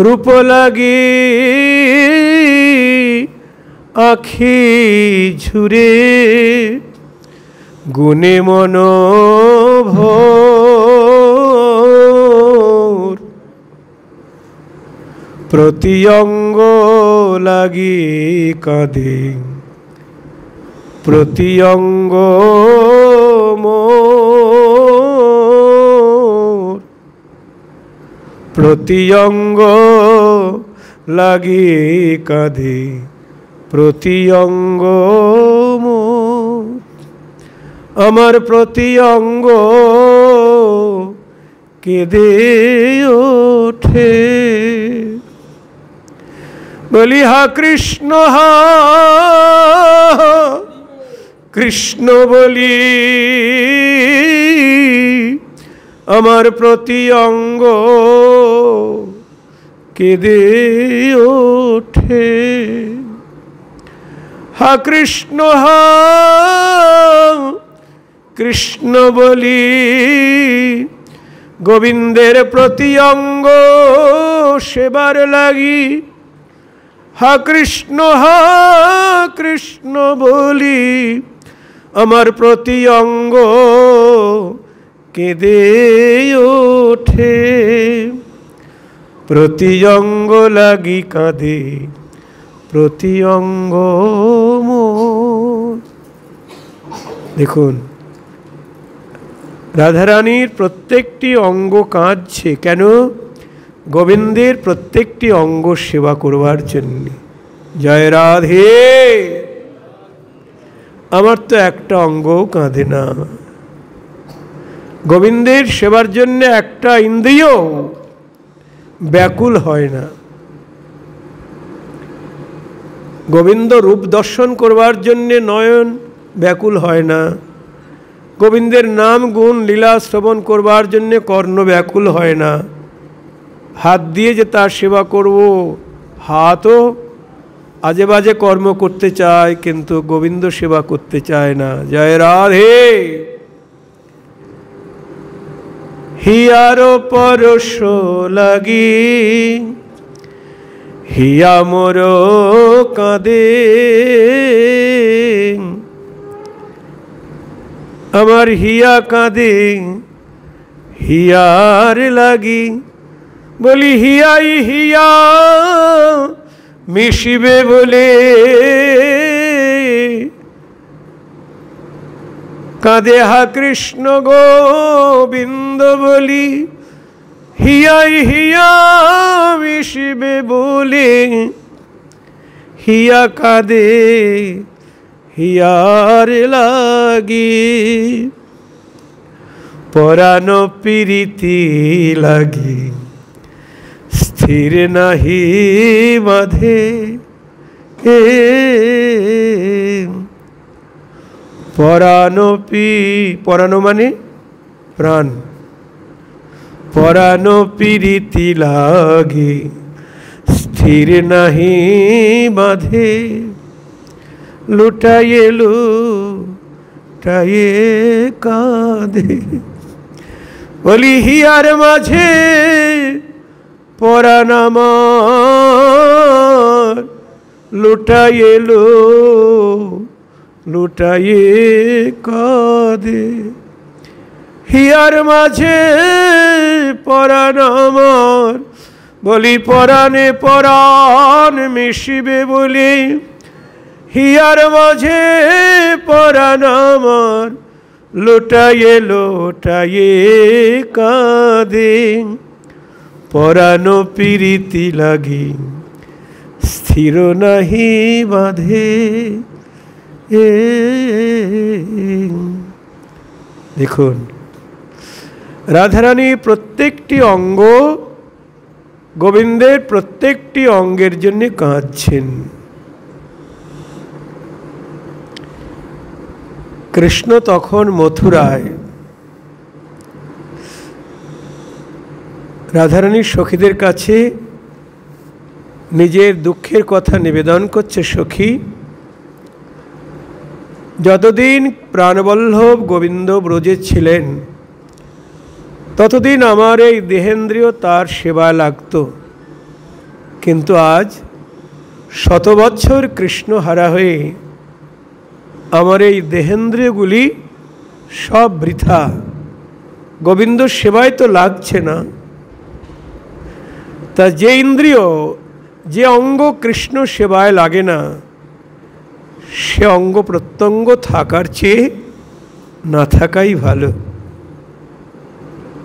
রূপ লাগি আখি ঝুরে গুণে মনোভোর প্রতি অঙ্গ লাগি কাঁদে প্রতি অঙ্গ মোর প্রতি অঙ্গ লাগি কাঁদে প্রতি অঙ্গ মোর আমার প্রতি অঙ্গ কেঁদে ওঠে। বলি হা কৃষ্ণ হা কৃষ্ণ বলি আমার প্রতি অঙ্গ কেঁদে ওঠে। হা কৃষ্ণ হা কৃষ্ণ বলি গোবিন্দের প্রতি অঙ্গ সেবার লাগি হা কৃষ্ণ বলি আমার প্রতি অঙ্গ কেঁদে ওঠে, প্রতি অঙ্গ লাগি কাঁদে প্রতি অঙ্গ মোর। দেখুন, রাধারানীর প্রত্যেকটি অঙ্গ কাঁদছে কেন? গোবিন্দের প্রত্যেকটি অঙ্গ সেবা করবার জন্য। জয় রাধে। আমার তো একটা অঙ্গও কাঁদে না। গোবিন্দের সেবার জন্য একটা ইন্দ্রিয় ব্যাকুল হয় না। গোবিন্দ রূপ দর্শন করবার জন্যে নয়ন ব্যাকুল হয় না। গোবিন্দের নাম গুণ লীলা শ্রবণ করবার জন্যে কর্ণ ব্যাকুল হয় না। হাত দিয়ে যে তার সেবা করব, হাতও আজে বাজে কর্ম করতে চায়, কিন্তু গোবিন্দ সেবা করতে চায় না। জয় রাধে। হিয়ার পরশ লাগি হিয়া মোর কাঁদে, আমার হিয়া কাঁদে হিয়ার লাগি, বলি হিয়াই হিয়া মিশিবে বলে কাঁদে হা কৃষ্ণ গোবিন্দ বলি, হিয়াই হিয়া মিশিবে বলে হিয়া কাঁদে হিয়ার লাগি, পরাণ প্রীতি লাগি স্থির নাহি বাঁধে, পরাণ মানে প্রাণ, পরাণ প্রীতি লাগি স্থির নাহি বাঁধে, লুটাইয়ে লুটাইয়ে কাঁদে, বলি হিয়ার মাঝে পরাণ আমার লুটাইয়ে লুটাইয়ে কাঁদে, হিয়ার মাঝে পরাণ আমার, বলি পরাণে পরাণ মিশিবে বলি, হিয়ার মাঝে পরাণ আমার লুটাইয়ে লুটাইয়ে কাঁদে, পরাণ প্রীতি লাগি স্থির নাহি বাঁধে। দেখুন, রাধারানী প্রত্যেকটি অঙ্গ গোবিন্দের প্রত্যেকটি অঙ্গের জন্য কাঁদছেন। কৃষ্ণ তখন মথুরায় রাধারানীর সখীদের কাছে নিজের দুঃখের কথা নিবেদন করছে। সখী, যতদিন প্রাণবল্লভ গোবিন্দ ব্রজে ছিলেন ততদিন আমার এই দেহেন্দ্রিয় তার সেবা লাগত, কিন্তু আজ 100 বৎসর কৃষ্ণ হারা হয়ে আমার এই দেহেন্দ্রিয়গুলি সব বৃথা, গোবিন্দ সেবায় তো লাগছে না। তা যে ইন্দ্রিয় যে অঙ্গ কৃষ্ণ সেবায় লাগে না, সে অঙ্গ প্রত্যঙ্গ থাকার চেয়ে না থাকাই ভালো।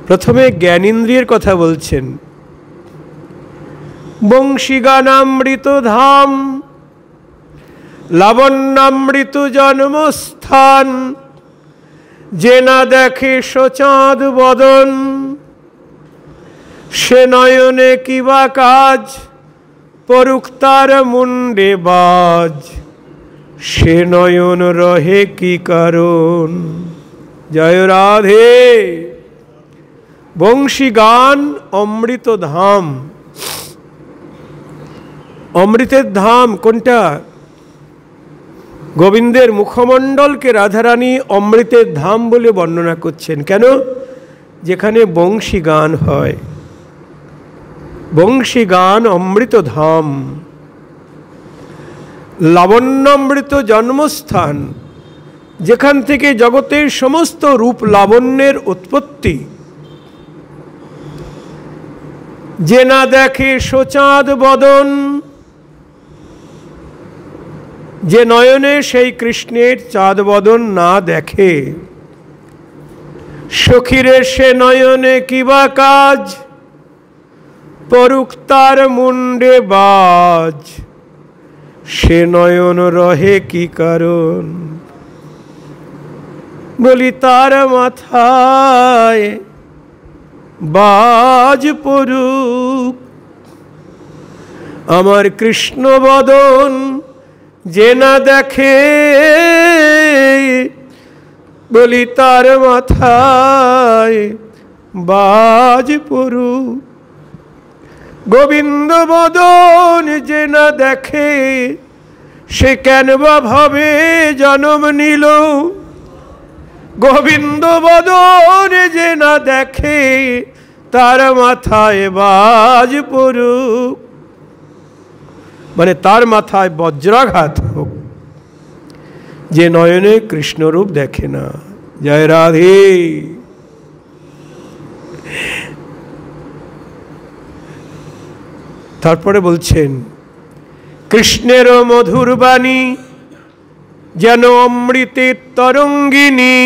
প্রথমে জ্ঞানেন্দ্রিয়ের কথা বলছেন। বংশীগানামৃত ধাম লাবণ্যামৃত জন্মস্থান, যে না দেখে সচাঁদ বদন, সে নয়নে কিবা কাজ, পরুক তার মুন্ডে বাজ, সে নয়ন রহে কি কারণ। জয় রাধে। বংশী গান অমৃত ধাম। অমৃতের ধাম কোনটা? গোবিন্দের মুখমণ্ডলকে রাধারানী অমৃতের ধাম বলে বর্ণনা করছেন। কেন? যেখানে বংশী গান হয়। বংশী গান অমৃত ধাম, লাবণ্যামৃত জন্মস্থান, যেখান থেকে জগতের সমস্ত রূপ লাবণ্যের উৎপত্তি। যে না দেখে সোচাঁদ বদন, যে নয়নে সেই কৃষ্ণের চাঁদ বদন না দেখে, সখীরে সে নয়নে কিবা কাজ, পরুক তার মুন্ডে বাজ, সে নয়ন রহে কি কারণ, বলি তার মাথায় বাজ পড়ুক। আমার কৃষ্ণ বদন যে না দেখে, বলি তার মাথায় বাজ পড়ুক। গোবিন্দ বদন যে না দেখে, সে কেন বা ভাবে জন্ম নিল। গোবিন্দ বদন যে না দেখে, তার মাথায় বাজ পড়ুক, মানে তার মাথায় বজ্রাঘাত হোক, যে নয়নে কৃষ্ণরূপ দেখে না। জয় রাধে। তারপরে বলছেন, কৃষ্ণের মধুর বাণী যেন অমৃতের তরঙ্গিনী।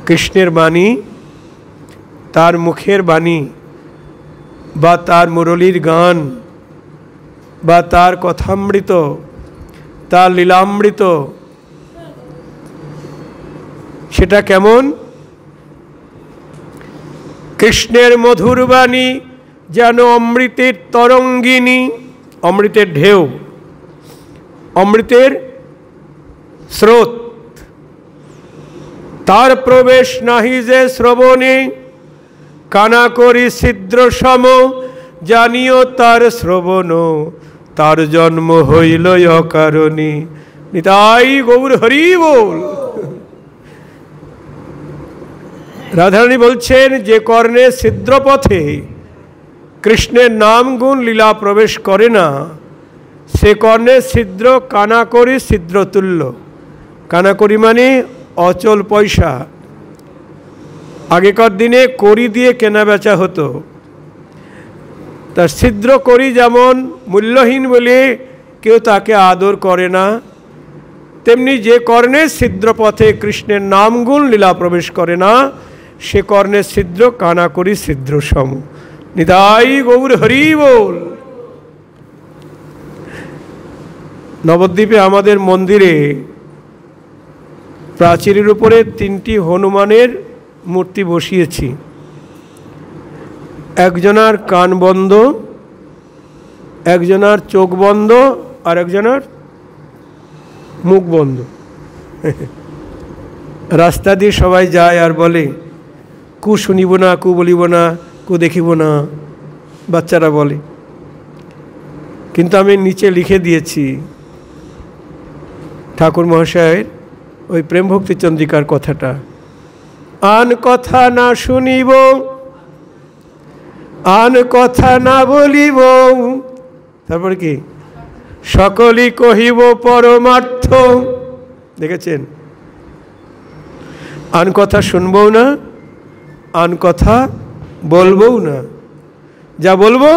কৃষ্ণের বাণী, তার মুখের বাণী বা তার মুরলীর গান বা তার কথামৃত, তার লীলামৃত, সেটা কেমন? কৃষ্ণের মধুর বাণী যেন অমৃতের তরঙ্গিনী, অমৃতের ঢেউ, অমৃতের স্রোত। তার প্রবেশ নাহি যে শ্রবণে, কানা করি ছিদ্র সম, জানিও তার শ্রবণ, তার জন্ম হইল অকারণে। নিতাই গৌর হরি বল। রাধারানী বলছেন, যে কর্ণে ছিদ্রপথে কৃষ্ণের নাম গুণ লীলা প্রবেশ করে না, সে কর্ণে ছিদ্র কানাকড়ি ছিদ্র তুল্য। কানাকড়ি মানে অচল পয়সা। আগেকার দিনে কড়ি দিয়ে কেনা বেচা হতো। তার ছিদ্র কড়ি যেমন মূল্যহীন বলে কেউ তাকে আদর করে না, তেমনি যে কর্ণের ছিদ্র পথে কৃষ্ণের নামগুণ লীলা প্রবেশ করে না, সে কর্ণের ছিদ্র কানাকড়ি ছিদ্র সম। নিতাই গৌর হরি বল। নবদ্বীপে আমাদের মন্দিরে প্রাচীরের উপরে 3টি হনুমানের মূর্তি বসিয়েছি। একজনার কান বন্ধ, একজনার চোখ বন্ধ, আর একজনার মুখ বন্ধ। রাস্তা দিয়ে সবাই যায় আর বলে, কু শুনিব না, কু বলিব না, কু দেখিব না, বাচ্চারা বলে। কিন্তু আমি নিচে লিখে দিয়েছি ঠাকুর মহাশয়ের ওই প্রেম ভক্তি চন্দ্রিকার কথাটা, আন কথা না শুনিব, আন কথা না বলিব, তারপরে কি, সকলই কহিব পরমার্থ। দেখেছেন, আন কথা শুনবও না, আন কথা বলবও না, যা বলবো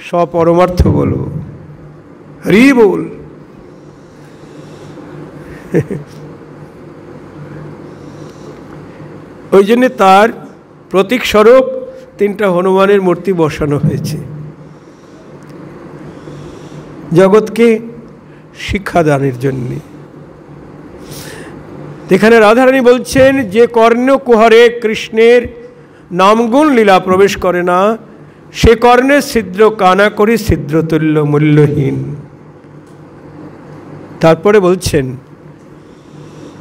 সব পরমার্থ বলবো। হরি বল। ওই জন্যে তার প্রতীক স্বরূপ 3টা হনুমানের মূর্তি বসানো হয়েছে, জগৎকে শিক্ষাদানের জন্যে। এখানে রাধারানী বলছেন, যে কর্ণ কুহরে কৃষ্ণের নামগুণ লীলা প্রবেশ করে না, সে কর্ণের ছিদ্র কানাকড়ি ছিদ্র তুল্য মূল্যহীন। তারপরে বলছেন,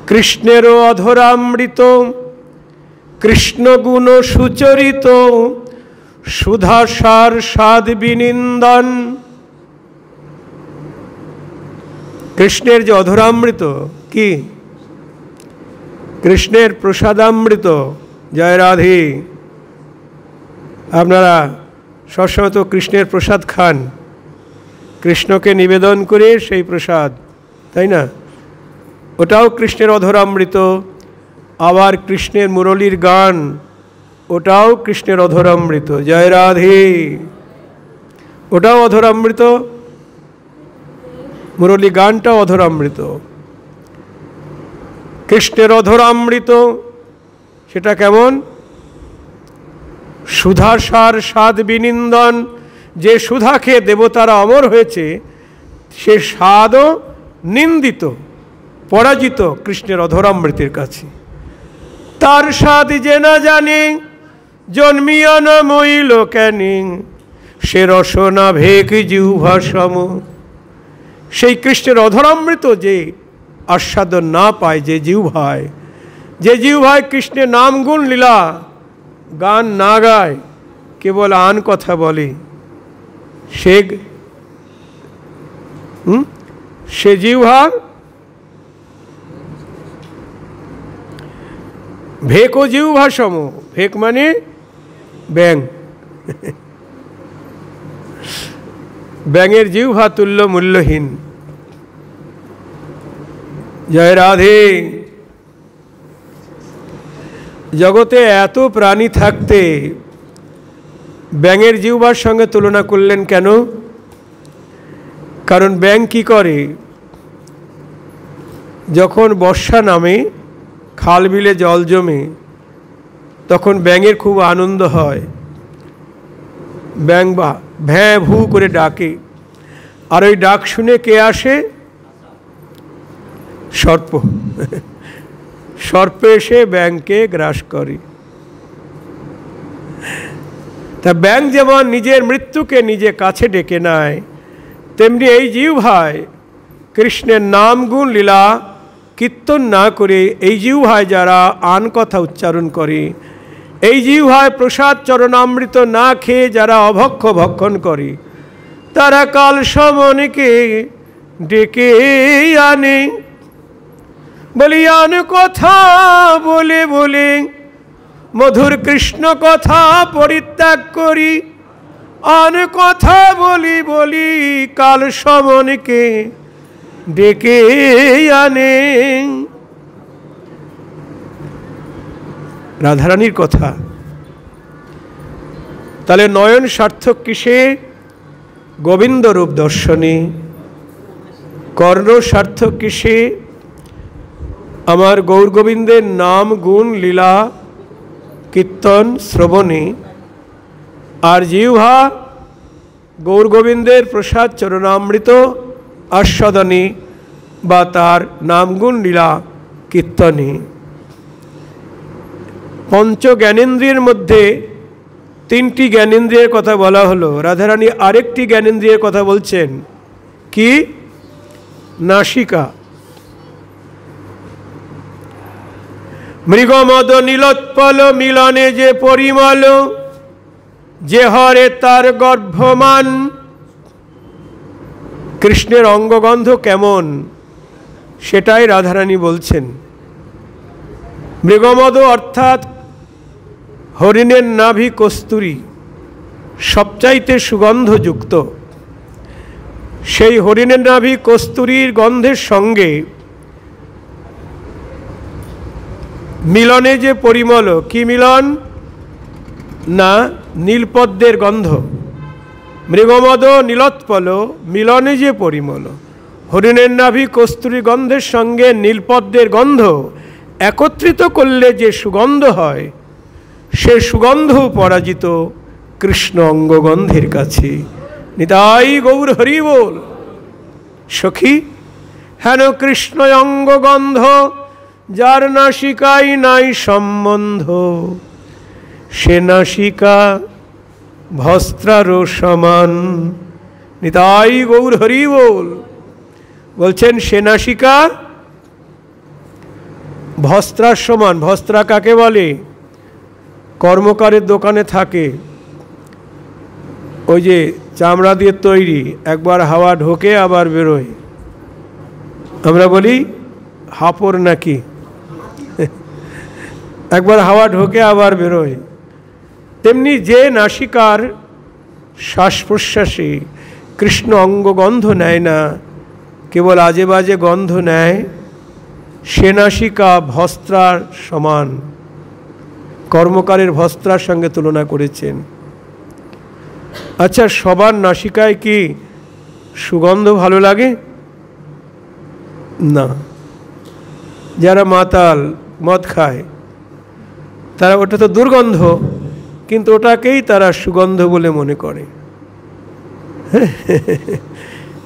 কৃষ্ণেরও অধরামৃত, কৃষ্ণগুণ সুচরিত, সুধাসার সাদ বিনিন্দন। কৃষ্ণের যে অধরামৃত কি, কৃষ্ণের প্রসাদামৃত জয় রাধে। আপনারা সবসময় তো কৃষ্ণের প্রসাদ খান, কৃষ্ণকে নিবেদন করে সেই প্রসাদ, তাই না? ওটাও কৃষ্ণের অধরামৃত। আবার কৃষ্ণের মুরলীর গান, ওটাও কৃষ্ণের অধরামৃত। জয় রাধে। ওটাও অধরামৃত, মুরলী গানটাও অধরামৃত। কৃষ্ণের অধরামৃত সেটা কেমন? সুধাসার স্বাদ বিনিন্দন। যে সুধা খেয়ে দেবতারা অমর হয়েছে, সে স্বাদও নিন্দিত, পরাজিত কৃষ্ণের অধরামৃতের কাছে। তার স্বাদ যে না জানে, জন্মিয়া না মইল ক্যানি, সে রসনা ভেক জিহ্বা সম। সেই কৃষ্ণের অধরামৃত যে আস্বাদন না পায়, যে জিহ্বায় কৃষ্ণের নাম গুণ লীলা গান না গায়, কেবল আন কথা বলে, সে জিহ্বা ভেক ও জিহ্বা সম। ভেক মানে ব্যাং, ব্যাঙের জিহ্বা তুল্য মূল্যহীন। জয় রাধে। জগতে এত প্রাণী থাকতে ব্যাঙের জিহ্বার সঙ্গে তুলনা করলেন কেন? কারণ ব্যাঙ কি করে? যখন বর্ষা নামে, খাল বিলে জল জমে, তখন ব্যাঙের খুব আনন্দ হয়। ব্যাঙ বা ভ্যাঁ ভু করে ডাকে, আর ওই ডাক শুনে কে আসে? সর্প। সর্প এসে ব্যাঙকে গ্রাস করে। তা ব্যাঙ যেমন নিজের মৃত্যুকে নিজে কাছে ডেকে নেয়, তেমনি এই জিহ্বায় কৃষ্ণের নাম গুণ লীলা কীর্তন না করে, এই জিহ্বায় যারা আন কথা উচ্চারণ করে, এই জিহ্বায় প্রসাদ চরণামৃত না খেয়ে যারা অভক্ষ ভক্ষণ করে, তারা কাল সমনকে ডেকে আনে। বলি আন কথা বলে বলে মধুর কৃষ্ণ কথা পরিত্যাগ করি, আন কথা বলি বলি কাল সমনকে ডেকে আনে। রাধারানীর কথা। তাহলে নয়ন সার্থক কিসে? গোবিন্দ রূপ দর্শনে। কর্ণ সার্থক কিসে? আমার গৌর গোবিন্দের নাম গুণ লীলা কীর্তন শ্রবণে। আর জিহ্বা গৌর গোবিন্দের প্রসাদ চরণামৃত আস্বাদনে বা তার নামগুণ লীলা কীর্তনে। পঞ্চ জ্ঞানেন্দ্রিয়ের মধ্যে তিনটি জ্ঞানেন্দ্রিয়ের কথা বলা হলো। রাধারানী আরেকটি জ্ঞানেন্দ্রিয়ের কথা বলছেন, কি? নাসিকা। মৃগমদ নীলোৎপল মিলনে যে পরিমল, যে হরে তার গর্ভমান। কৃষ্ণের অঙ্গগন্ধ কেমন সেটাই রাধারানী বলছেন। মৃগমদ অর্থাৎ হরিণের নাভি কস্তুরী, সবচাইতে সুগন্ধযুক্ত। সেই হরিণের নাভি কস্তুরীর গন্ধের সঙ্গে মিলনে যে পরিমল, কি মিলন? না, নীলপদ্মের গন্ধ। মৃগমদ নীলোৎপল মিলনে যে পরিমল, হরিণের নাভি কস্তুরী গন্ধের সঙ্গে নীলপদ্মের গন্ধ একত্রিত করলে যে সুগন্ধ হয়, সে সুগন্ধ পরাজিত কৃষ্ণ অঙ্গগন্ধের কাছে। নিতাই গৌর হরি বল। সখী, হেন কৃষ্ণ অঙ্গগন্ধ, যার নাসিকায় নাই সম্বন্ধ, সে নাসিকা ভস্ত্রারও সমান। নিতাই গৌর হরি বল। বলছেন সে নাসিকা ভস্ত্রার সমান। ভস্ত্রা কাকে বলে? কর্মকারের দোকানে থাকে, ওই যে চামড়া দিয়ে তৈরি, একবার হাওয়া ঢোকে আবার বেরোয়। আমরা বলি হাপড় নাকি? একবার হাওয়া ঢোকে আবার বেরোয়, তেমনি যে নাসিকার শ্বাস প্রশ্বাসে কৃষ্ণ অঙ্গগন্ধ নেয় না, কেবল আজে বাজে গন্ধ নেয়, সে নাসিকা ভস্ত্রার সমান। কর্মকারের ভস্ত্রার সঙ্গে তুলনা করেছেন। আচ্ছা, সবার নাসিকায় কি সুগন্ধ ভালো লাগে? না। যারা মাতাল মদ খায় তারা ওটা তো দুর্গন্ধ, কিন্তু ওটাকেই তারা সুগন্ধ বলে মনে করে।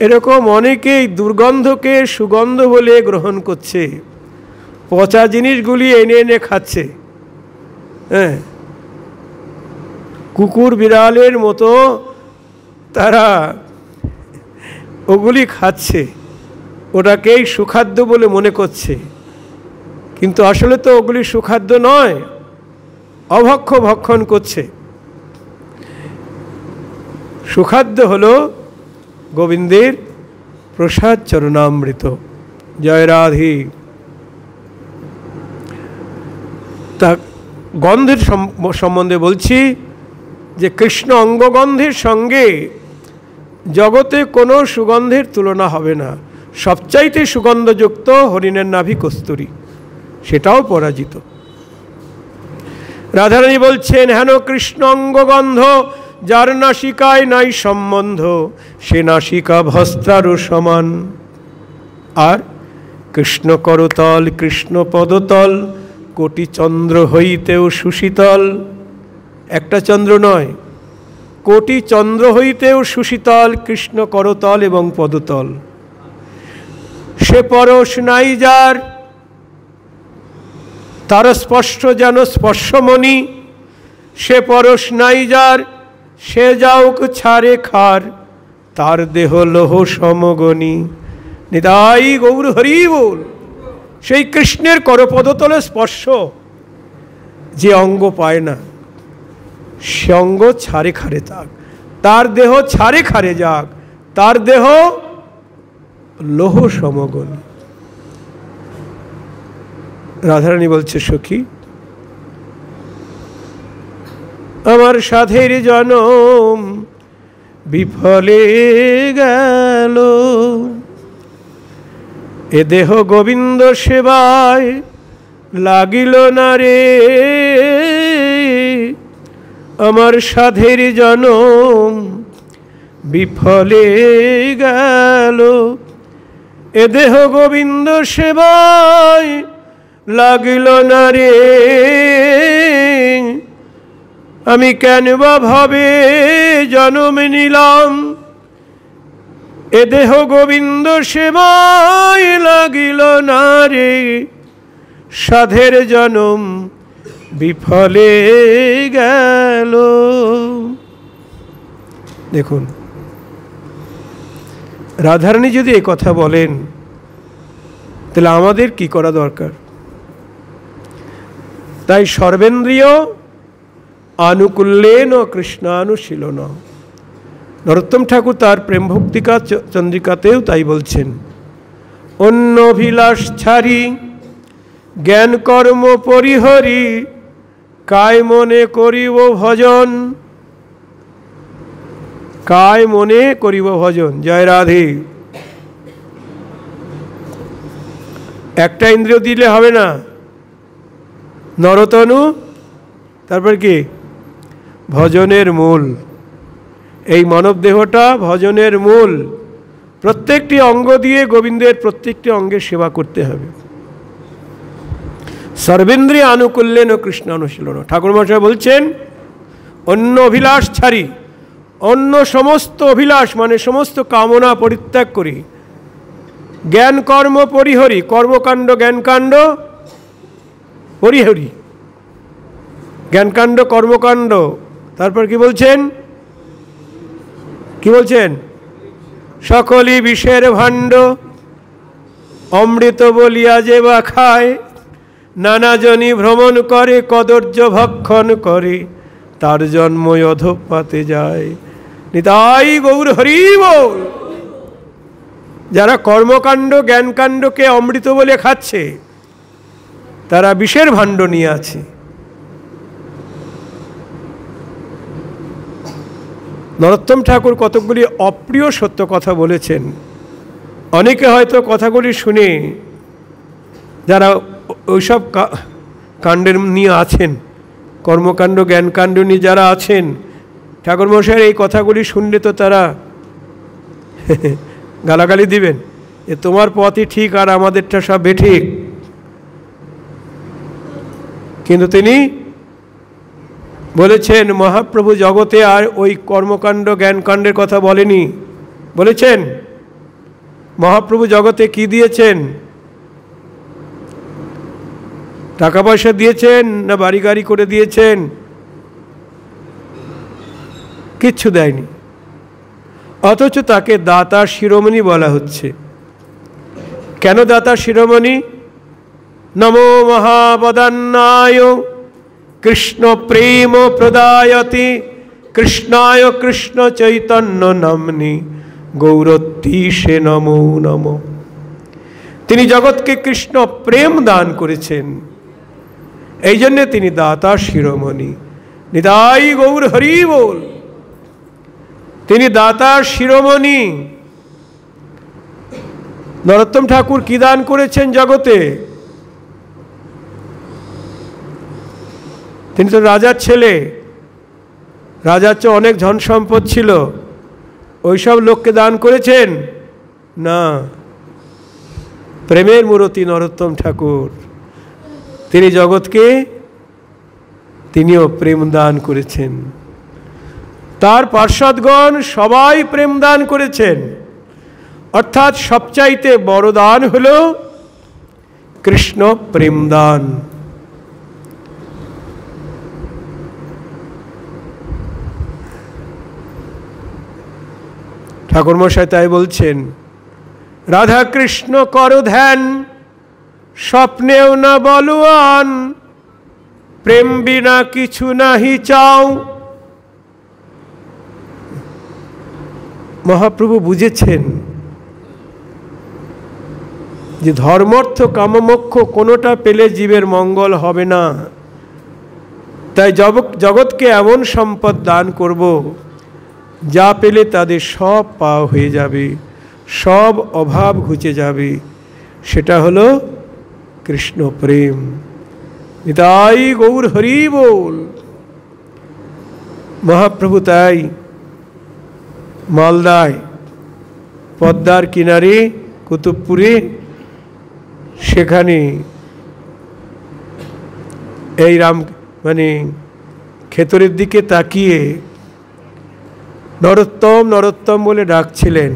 এরকম অনেকেই দুর্গন্ধকে সুগন্ধ বলে গ্রহণ করছে, পচা জিনিসগুলি এনে এনে খাচ্ছে। হ্যাঁ, কুকুর বিড়ালের মতো তারা ওগুলি খাচ্ছে, ওটাকেই সুখাদ্য বলে মনে করছে, কিন্তু আসলে তো ওগুলি সুখাদ্য নয়, অভক্ষ ভক্ষণ করছে। সুখাদ্য হলো গোবিন্দের প্রসাদ চরণামৃত। জয় রাধে। তা গন্ধের সম্বন্ধে বলছি যে কৃষ্ণ অঙ্গগন্ধের সঙ্গে জগতে কোনো সুগন্ধের তুলনা হবে না। সবচাইতে সুগন্ধযুক্ত হরিণের নাভি কস্তুরী, সেটাও পরাজিত। রাধারানী বলছেন, হেন কৃষ্ণ অঙ্গগন্ধ যার নাসিকায় নাই সম্বন্ধ, সে নাসিকা ভস্ত্রারও সমান। আর কৃষ্ণ করতল কৃষ্ণ পদতল, কোটি চন্দ্র হইতেও সুশীতল। একটা চন্দ্র নয়, কোটি চন্দ্র হইতেও সুশীতল কৃষ্ণ করতল এবং পদতল। সে পরশ নাই যার, তার স্পর্শ যেন স্পর্শমণি। সে পরশ নাই যার, সে যাওক ছাড়ে খার, তার দেহ লোহ সমগণি। নিতাই গৌর হরি বল। সেই কৃষ্ণের করপদতলে স্পর্শ যে অঙ্গ পায় না, সে অঙ্গ ছাড়ে খারে থাক, তার দেহ ছাড়ে খারে যাক, তার দেহ লোহ সমগণি। রাধারানী বলছে, সখী আমার সাধের জনম বিফলে গেল, এ দেহ গোবিন্দ সেবায় লাগিল না রে। আমার সাধের জনম বিফলে গেল, এ দেহ গোবিন্দ সেবায় লাগিল না রে। আমি কেন বা ভাবে জনম নিলাম, এ দেহ গোবিন্দ সেবায় লাগিল না রে। সাধের জনম বিফলে গেল। দেখুন, রাধারানী যদি এই কথা বলেন, তাহলে আমাদের কি করা দরকার? তাই সর্বেন্দ্রিয় আনুকূল্যেন কৃষ্ণানুশীলন। নরোত্তম ঠাকুর তার প্রেম ভক্তিকা চন্দ্রিকাতেও তাই বলছেন, অন্য অভিলাষ ছাড়ি জ্ঞান কর্ম পরিহরি, কায় মনে করিব ভজন, কায় মনে করিব ভজন। জয় রাধে। একটা ইন্দ্রিয় দিলে হবে না, নরতনু, তারপর কি ভজনের মূল। এই মানব দেহটা ভজনের মূল। প্রত্যেকটি অঙ্গ দিয়ে গোবিন্দের প্রত্যেকটি অঙ্গের সেবা করতে হবে। সর্বেন্দ্রিয় আনুকূল্যেন কৃষ্ণানুশীলন। ঠাকুরমশাই বলছেন, অন্য অভিলাষ ছাড়ি, অন্য সমস্ত অভিলাষ মানে সমস্ত কামনা পরিত্যাগ করি, জ্ঞান কর্ম পরিহরি, কর্মকাণ্ড জ্ঞানকাণ্ড পরিহরি, জ্ঞানকাণ্ড কর্মকাণ্ড। তারপর কি বলছেন? কি বলছেন? সকলই বিষের ভাণ্ড, অমৃত বলিয়া যে বা খায়, নানাজনই ভ্রমণ করে, কদর্য ভক্ষণ করে, তার জন্মই অধঃপাতে যায়। নিতাই গৌর হরি বল। যারা কর্মকাণ্ড জ্ঞানকাণ্ডকে অমৃত বলে খাচ্ছে, তারা বিষের ভাণ্ড নিয়ে আছে। নরোত্তম ঠাকুর কতকগুলি অপ্রিয় সত্য কথা বলেছেন। অনেকে হয়তো কথাগুলি শুনে, যারা ওইসব কাণ্ডের নিয়ে আছেন, কর্মকাণ্ড জ্ঞানকাণ্ড নিয়ে যারা আছেন, ঠাকুরমশাইয়ের এই কথাগুলি শুনলে তো তারা গালাগালি দিবেন, যে তোমার পথই ঠিক আর আমাদেরটা সব বেঠিক। কিন্তু তিনি বলেছেন, মহাপ্রভু জগতে আর ওই কর্মকাণ্ড জ্ঞানকাণ্ডের কথা বলেনি। বলেছেন মহাপ্রভু জগতে কি দিয়েছেন? টাকা পয়সা দিয়েছেন না বাড়ি গাড়ি করে দিয়েছেন? কিচ্ছু দেয়নি। অথচ তাকে দাতা শিরোমণি বলা হচ্ছে। কেন দাতা শিরোমণি? নমো মহাবদান্নায় কৃষ্ণ প্রেম প্রদায়তি কৃষ্ণায় কৃষ্ণ চৈতন্য নাম্নি গৌরতীশে নমো নমো। তিনি জগৎকে কৃষ্ণ প্রেম দান করেছেন, এই জন্যে তিনি দাতা শিরোমণি। নিতাই গৌর হরি বল। তিনি দাতা শিরোমণি। নরোত্তম ঠাকুর কি দান করেছেন জগতে? তিনি তো রাজার ছেলে, রাজার চেয়ে অনেক ধন সম্পদ ছিল, ওইসব লোককে দান করেছেন না। প্রেমের মূর্তি নরোত্তম ঠাকুর, তিনি জগৎকে তিনিও প্রেম দান করেছেন। তার পার্ষদগণ সবাই প্রেম দান করেছেন। অর্থাৎ সবচাইতে বড় দান হল কৃষ্ণ প্রেম দান। ঠাকুরমশাই তাই বলছেন, রাধা কৃষ্ণ কর ধ্যান স্বপ্নেও না বলওয়ান, প্রেম বিনা কিছু নাহি চাও। মহাপ্রভু বুঝেছেন যে ধর্মার্থ কামমোক্ষ কোনোটা পেলে জীবের মঙ্গল হবে না। তাই জগৎকে এমন সম্পদ দান করব যা পেলে তাদের সব পাওয়া হয়ে যাবে, সব অভাব ঘুচে যাবে। সেটা হলো কৃষ্ণ প্রেম। নিতাই গৌর হরি বল। মহাপ্রভু তাই মালদায় পদ্মার কিনারে কুতুবপুরে, সেখানে এই ক্ষেতরের দিকে তাকিয়ে নরোত্তম নরোত্তম বলে ডাকছিলেন।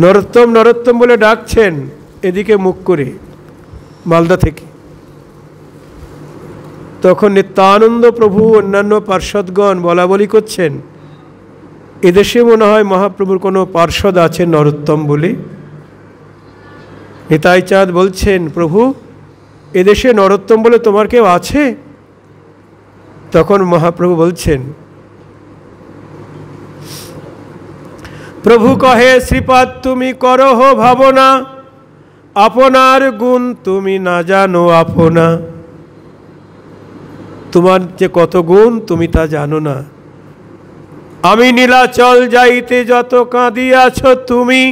নরোত্তম নরোত্তম বলে ডাকছেন এদিকে মুখ করে মালদা থেকে। তখন নিত্যানন্দ প্রভু অন্যান্য পার্ষদগণ বলা বলি করছেন, এদেশে মনে হয় মহাপ্রভুর কোনো পার্ষদ আছেন নরোত্তম বলে। নিতাই চাঁদ বলছেন, প্রভু এদেশে নরোত্তম বলে তোমার কেউ আছে? তখন মহাপ্রভু বলছেন, প্রভু কহে শ্রীপাদ তুমি করহ ভাবনা, আপনার গুণ তুমি না জানো আপনা। তোমার যে কত গুণ তুমি তা জানো না। আমি নীলাচল যাইতে যত কাঁদিয়াছ তুমি,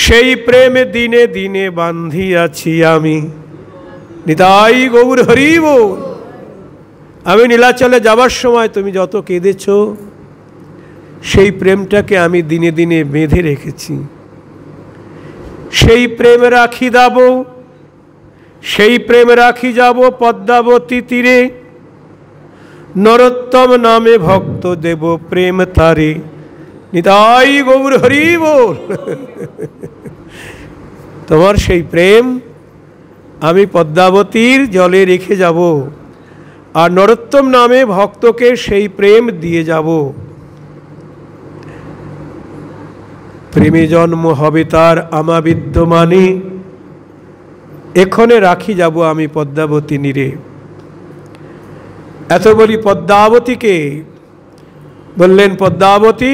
সেই প্রেমে দিনে দিনে বান্ধিয়াছি আমি। নিতাই গৌর হরি বল। আমি নীলাচলে যাবার সময় তুমি যত কেঁদেছ, সেই প্রেমটাকে আমি দিনে দিনে বেঁধে রেখেছি। সেই প্রেম রাখি যাব, সেই প্রেম রাখি যাব পদ্মাবতী তীরে। নরোত্তম নামে ভক্ত দেব প্রেম তারে। নিতাই গৌর হরি বল। তোমার সেই প্রেম আমি পদ্মাবতীর জলে রেখে যাব, আর নরোত্তম নামে ভক্তকে সেই প্রেম দিয়ে যাব। প্রেমে জন্ম হবে তার আমা বিদ্যমানে, এক্ষণে রাখি যাব আমি পদ্মাবতী নীরে। এত বলি পদ্মাবতীকে বললেন, পদ্মাবতী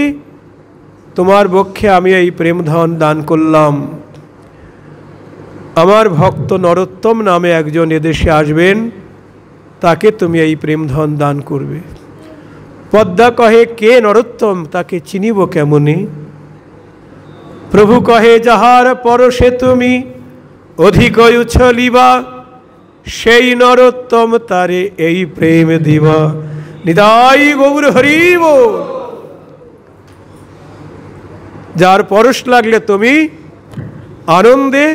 তোমার বক্ষে আমি এই প্রেমধন দান করলাম। আমার ভক্ত নরোত্তম নামে একজন এদেশে আসবেন, তাকে তুমি এই প্রেমধন দান করবে। পদ্মা কহে কে নরোত্তম, তাকে চিনিব কেমনে? প্রভু কহে যাহার পরশে তুমি অধিক উছলিবা, সেই নরোত্তম তারে এই প্রেম দিবা। নিতাই গৌর হরি বল। যার পরশ লাগলে তুমি আনন্দে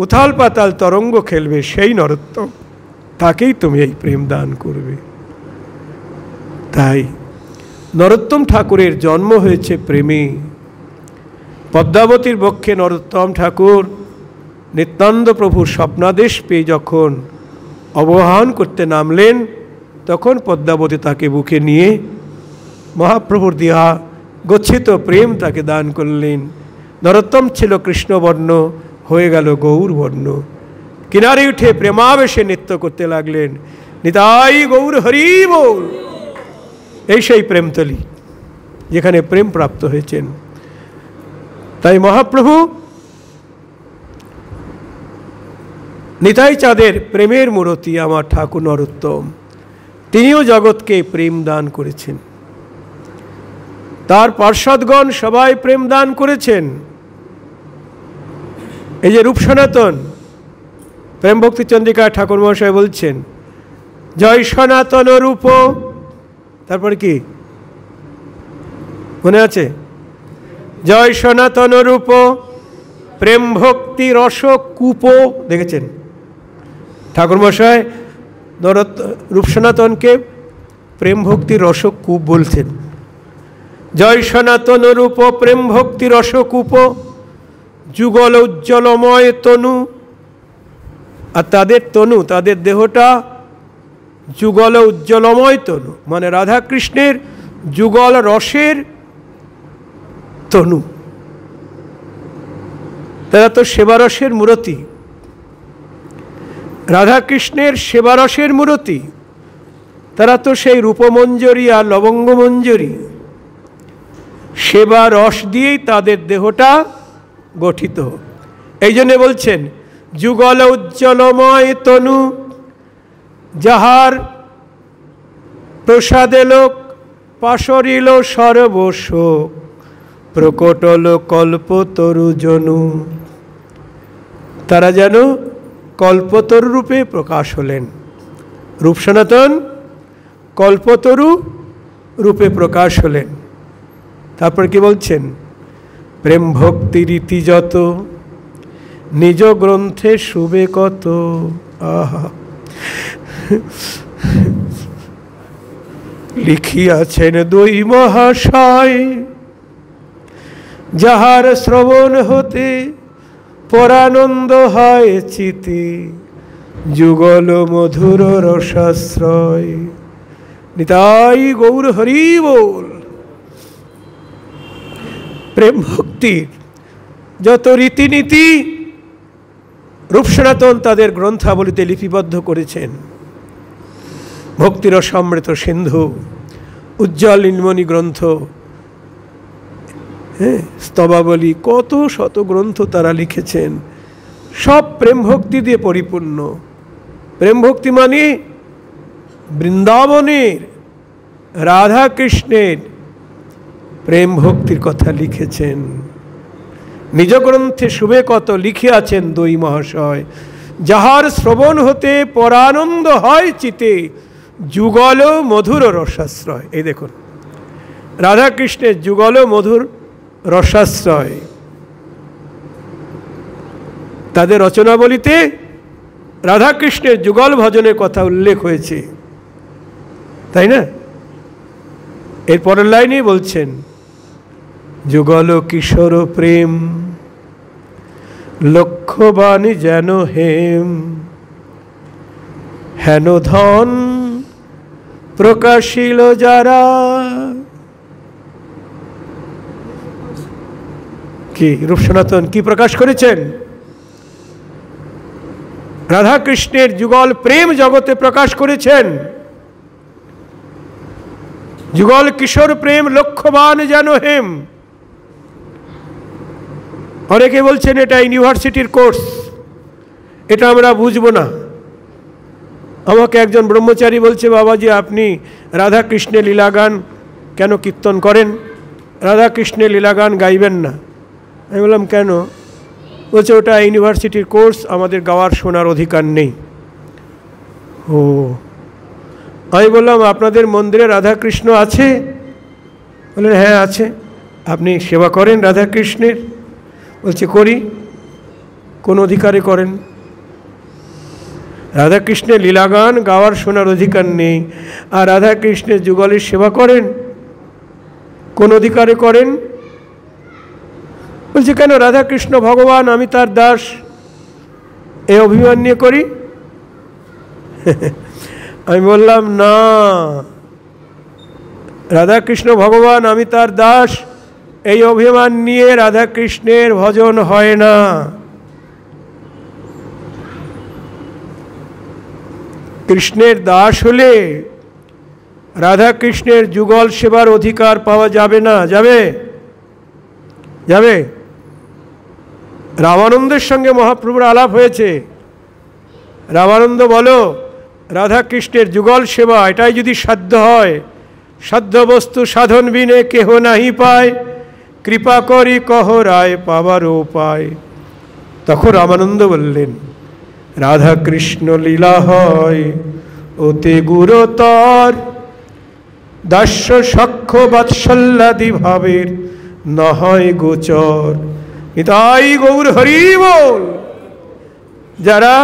উথাল পাতাল তরঙ্গ খেলবে, সেই নরোত্তম, তাকেই তুমি এই প্রেম দান করবে। তাই নরোত্তম ঠাকুরের জন্ম হয়েছে প্রেমে। পদ্মাবতীর বক্ষে নরোত্তম ঠাকুর নিত্যানন্দ প্রভুর স্বপ্নাদেশ পেয়ে যখন অবগাহন করতে নামলেন, তখন পদ্মাবতী তাকে বুকে নিয়ে মহাপ্রভুর দেহা গচ্ছিত প্রেম তাকে দান করলেন। নরোত্তম ছিল কৃষ্ণবর্ণ, হয়ে গেল গৌরবর্ণ। কিনারে উঠে প্রেমাবেশে নৃত্য করতে লাগলেন। নিতাই গৌর হরি বল। এই সেই প্রেমতলী যেখানে প্রেম প্রাপ্ত হয়েছেন। তাই মহাপ্রভু নিতাই চাঁদের প্রেমের মূরতি আমার ঠাকুর নরোত্তম, তিনিও জগৎকে প্রেম দান করেছেন। তার পার্ষদগণ সবাই প্রেম দান করেছেন। এই যে রূপ সনাতন প্রেম ভক্তি চন্দ্রিকা ঠাকুর মহাশয় বলছেন, জয় সনাতন রূপ, তারপরে কি মনে আছে? জয় সনাতন রূপ প্রেম ভক্তি রস কূপ। দেখেছেন ঠাকুর মশাই রূপ সনাতনকে প্রেম ভক্তি রস কূপ বলছেন। জয় সনাতন রূপ প্রেম ভক্তি রস কূপ, যুগল উজ্জ্বলময় তনু। আর তাদের তনু, তাদের দেহটা যুগল উজ্জ্বলময় তনু, মানে রাধাকৃষ্ণের যুগল রসের তনু। তারা তো সেবারসের মূরতি, রাধাকৃষ্ণের সেবারসের মূরতি। তারা তো সেই রূপমঞ্জরি আর লবঙ্গমঞ্জরি, সেবা রস দিয়েই তাদের দেহটা গঠিত। এই জন্যে বলছেন যুগল উজ্জ্বলময় তনু, যাহার প্রসাদে লোক পাশরিল সর্বশোক, প্রকটল কল্পতরু জনু। তারা যেন কল্পতরু রূপে প্রকাশ হলেন। রূপ সনাতন কল্পতরু রূপে প্রকাশ হলেন। তারপর কি বলছেন? প্রেম ভক্তি রীতি যত নিজ গ্রন্থে শুবে কত। আহা, লিখিয়াছেন দুই মহাশয়, যাহার শ্রবণ হতে পরানন্দ হয় চিতে, যুগল মধুর রসাশ্রয়। নিতাই গৌর হরি বল। প্রেম ভক্তির যত রীতিনীতি রূপ সনাতন তাদের গ্রন্থাবলিতে লিপিবদ্ধ করেছেন। ভক্তিরস সমৃত সিন্ধু, উজ্জ্বল নীলমণি গ্রন্থ, স্তবাবলী, কত শত গ্রন্থ তারা লিখেছেন। সব প্রেম ভক্তি দিয়ে পরিপূর্ণ। প্রেম ভক্তি মানে বৃন্দাবনের রাধাকৃষ্ণের প্রেম ভক্তির কথা লিখেছেন। নিজ গ্রন্থে শুভে কত লিখিয়াছেন দুই মহাশয়, যাহার শ্রবণ হতে পরানন্দ হয় চিতে, যুগল মধুর রসাশ্রয়। এই দেখুন রাধাকৃষ্ণের যুগল মধুর রসাশ্রয়। তাদের রচনাবলিতে রাধাকৃষ্ণের যুগল ভজনের কথা উল্লেখ হয়েছে, তাই না? এর পরের লাইনে বলছেন, যুগল কিশোর প্রেম লক্ষ্যবাণী যেন হেম, হেন ধন প্রকাশিল যারা। কি রূপ সনাতন কি প্রকাশ করেছেন? রাধাকৃষ্ণের যুগল প্রেম জগতে প্রকাশ করেছেন। যুগল কিশোর প্রেম লক্ষ্যবান যেন হেম। অনেকে বলছেন এটা ইউনিভার্সিটির কোর্স, এটা আমরা বুঝবো না। আমাকে একজন ব্রহ্মচারী বলছে, বাবাজি আপনি রাধাকৃষ্ণের লীলাগান কেন কীর্তন করেন, রাধাকৃষ্ণের লীলাগান গাইবেন না? আমি বললাম কেন? বলছে ওটা ইউনিভার্সিটির কোর্স, আমাদের গাওয়ার শোনার অধিকার নেই। ও, আমি বললাম আপনাদের মন্দিরে রাধাকৃষ্ণ আছে? বললেন হ্যাঁ আছে। আপনি সেবা করেন রাধাকৃষ্ণের? বলছে করি। কোন অধিকারে করেন? রাধাকৃষ্ণের লীলাগান গাওয়ার শোনার অধিকার নেই, আর রাধাকৃষ্ণের যুগলের সেবা করেন? কোন অধিকারে করেন? বলছে কেন, রাধাকৃষ্ণ ভগবান, আমি তার দাস, এই অভিমান নিয়ে করি। আমি বললাম না, রাধাকৃষ্ণ ভগবান, আমি তার দাস, এই অভিমান নিয়ে রাধাকৃষ্ণের ভজন হয় না। কৃষ্ণের দাস হলে রাধাকৃষ্ণের যুগল সেবার অধিকার পাওয়া যাবে না? যাবে? যাবে? রামানন্দের সঙ্গে মহাপ্রভুর আলাপ হয়েছে। রামানন্দ বলো, রাধাকৃষ্ণের যুগল সেবা এটাই যদি সাধ্য হয়, সাধ্য বস্তু সাধন বিনে কেহ নাহি পায়, কৃপা করি কহ রায় পাবার উপায়। তখন রামানন্দ বললেন, রাধাকৃষ্ণ লীলা হয় অতি গুরুতর, দাস্য সখ্য বাৎসল্যাদি ভাবের নহয় গোচর। নিতাই গৌর হরি বল। যারা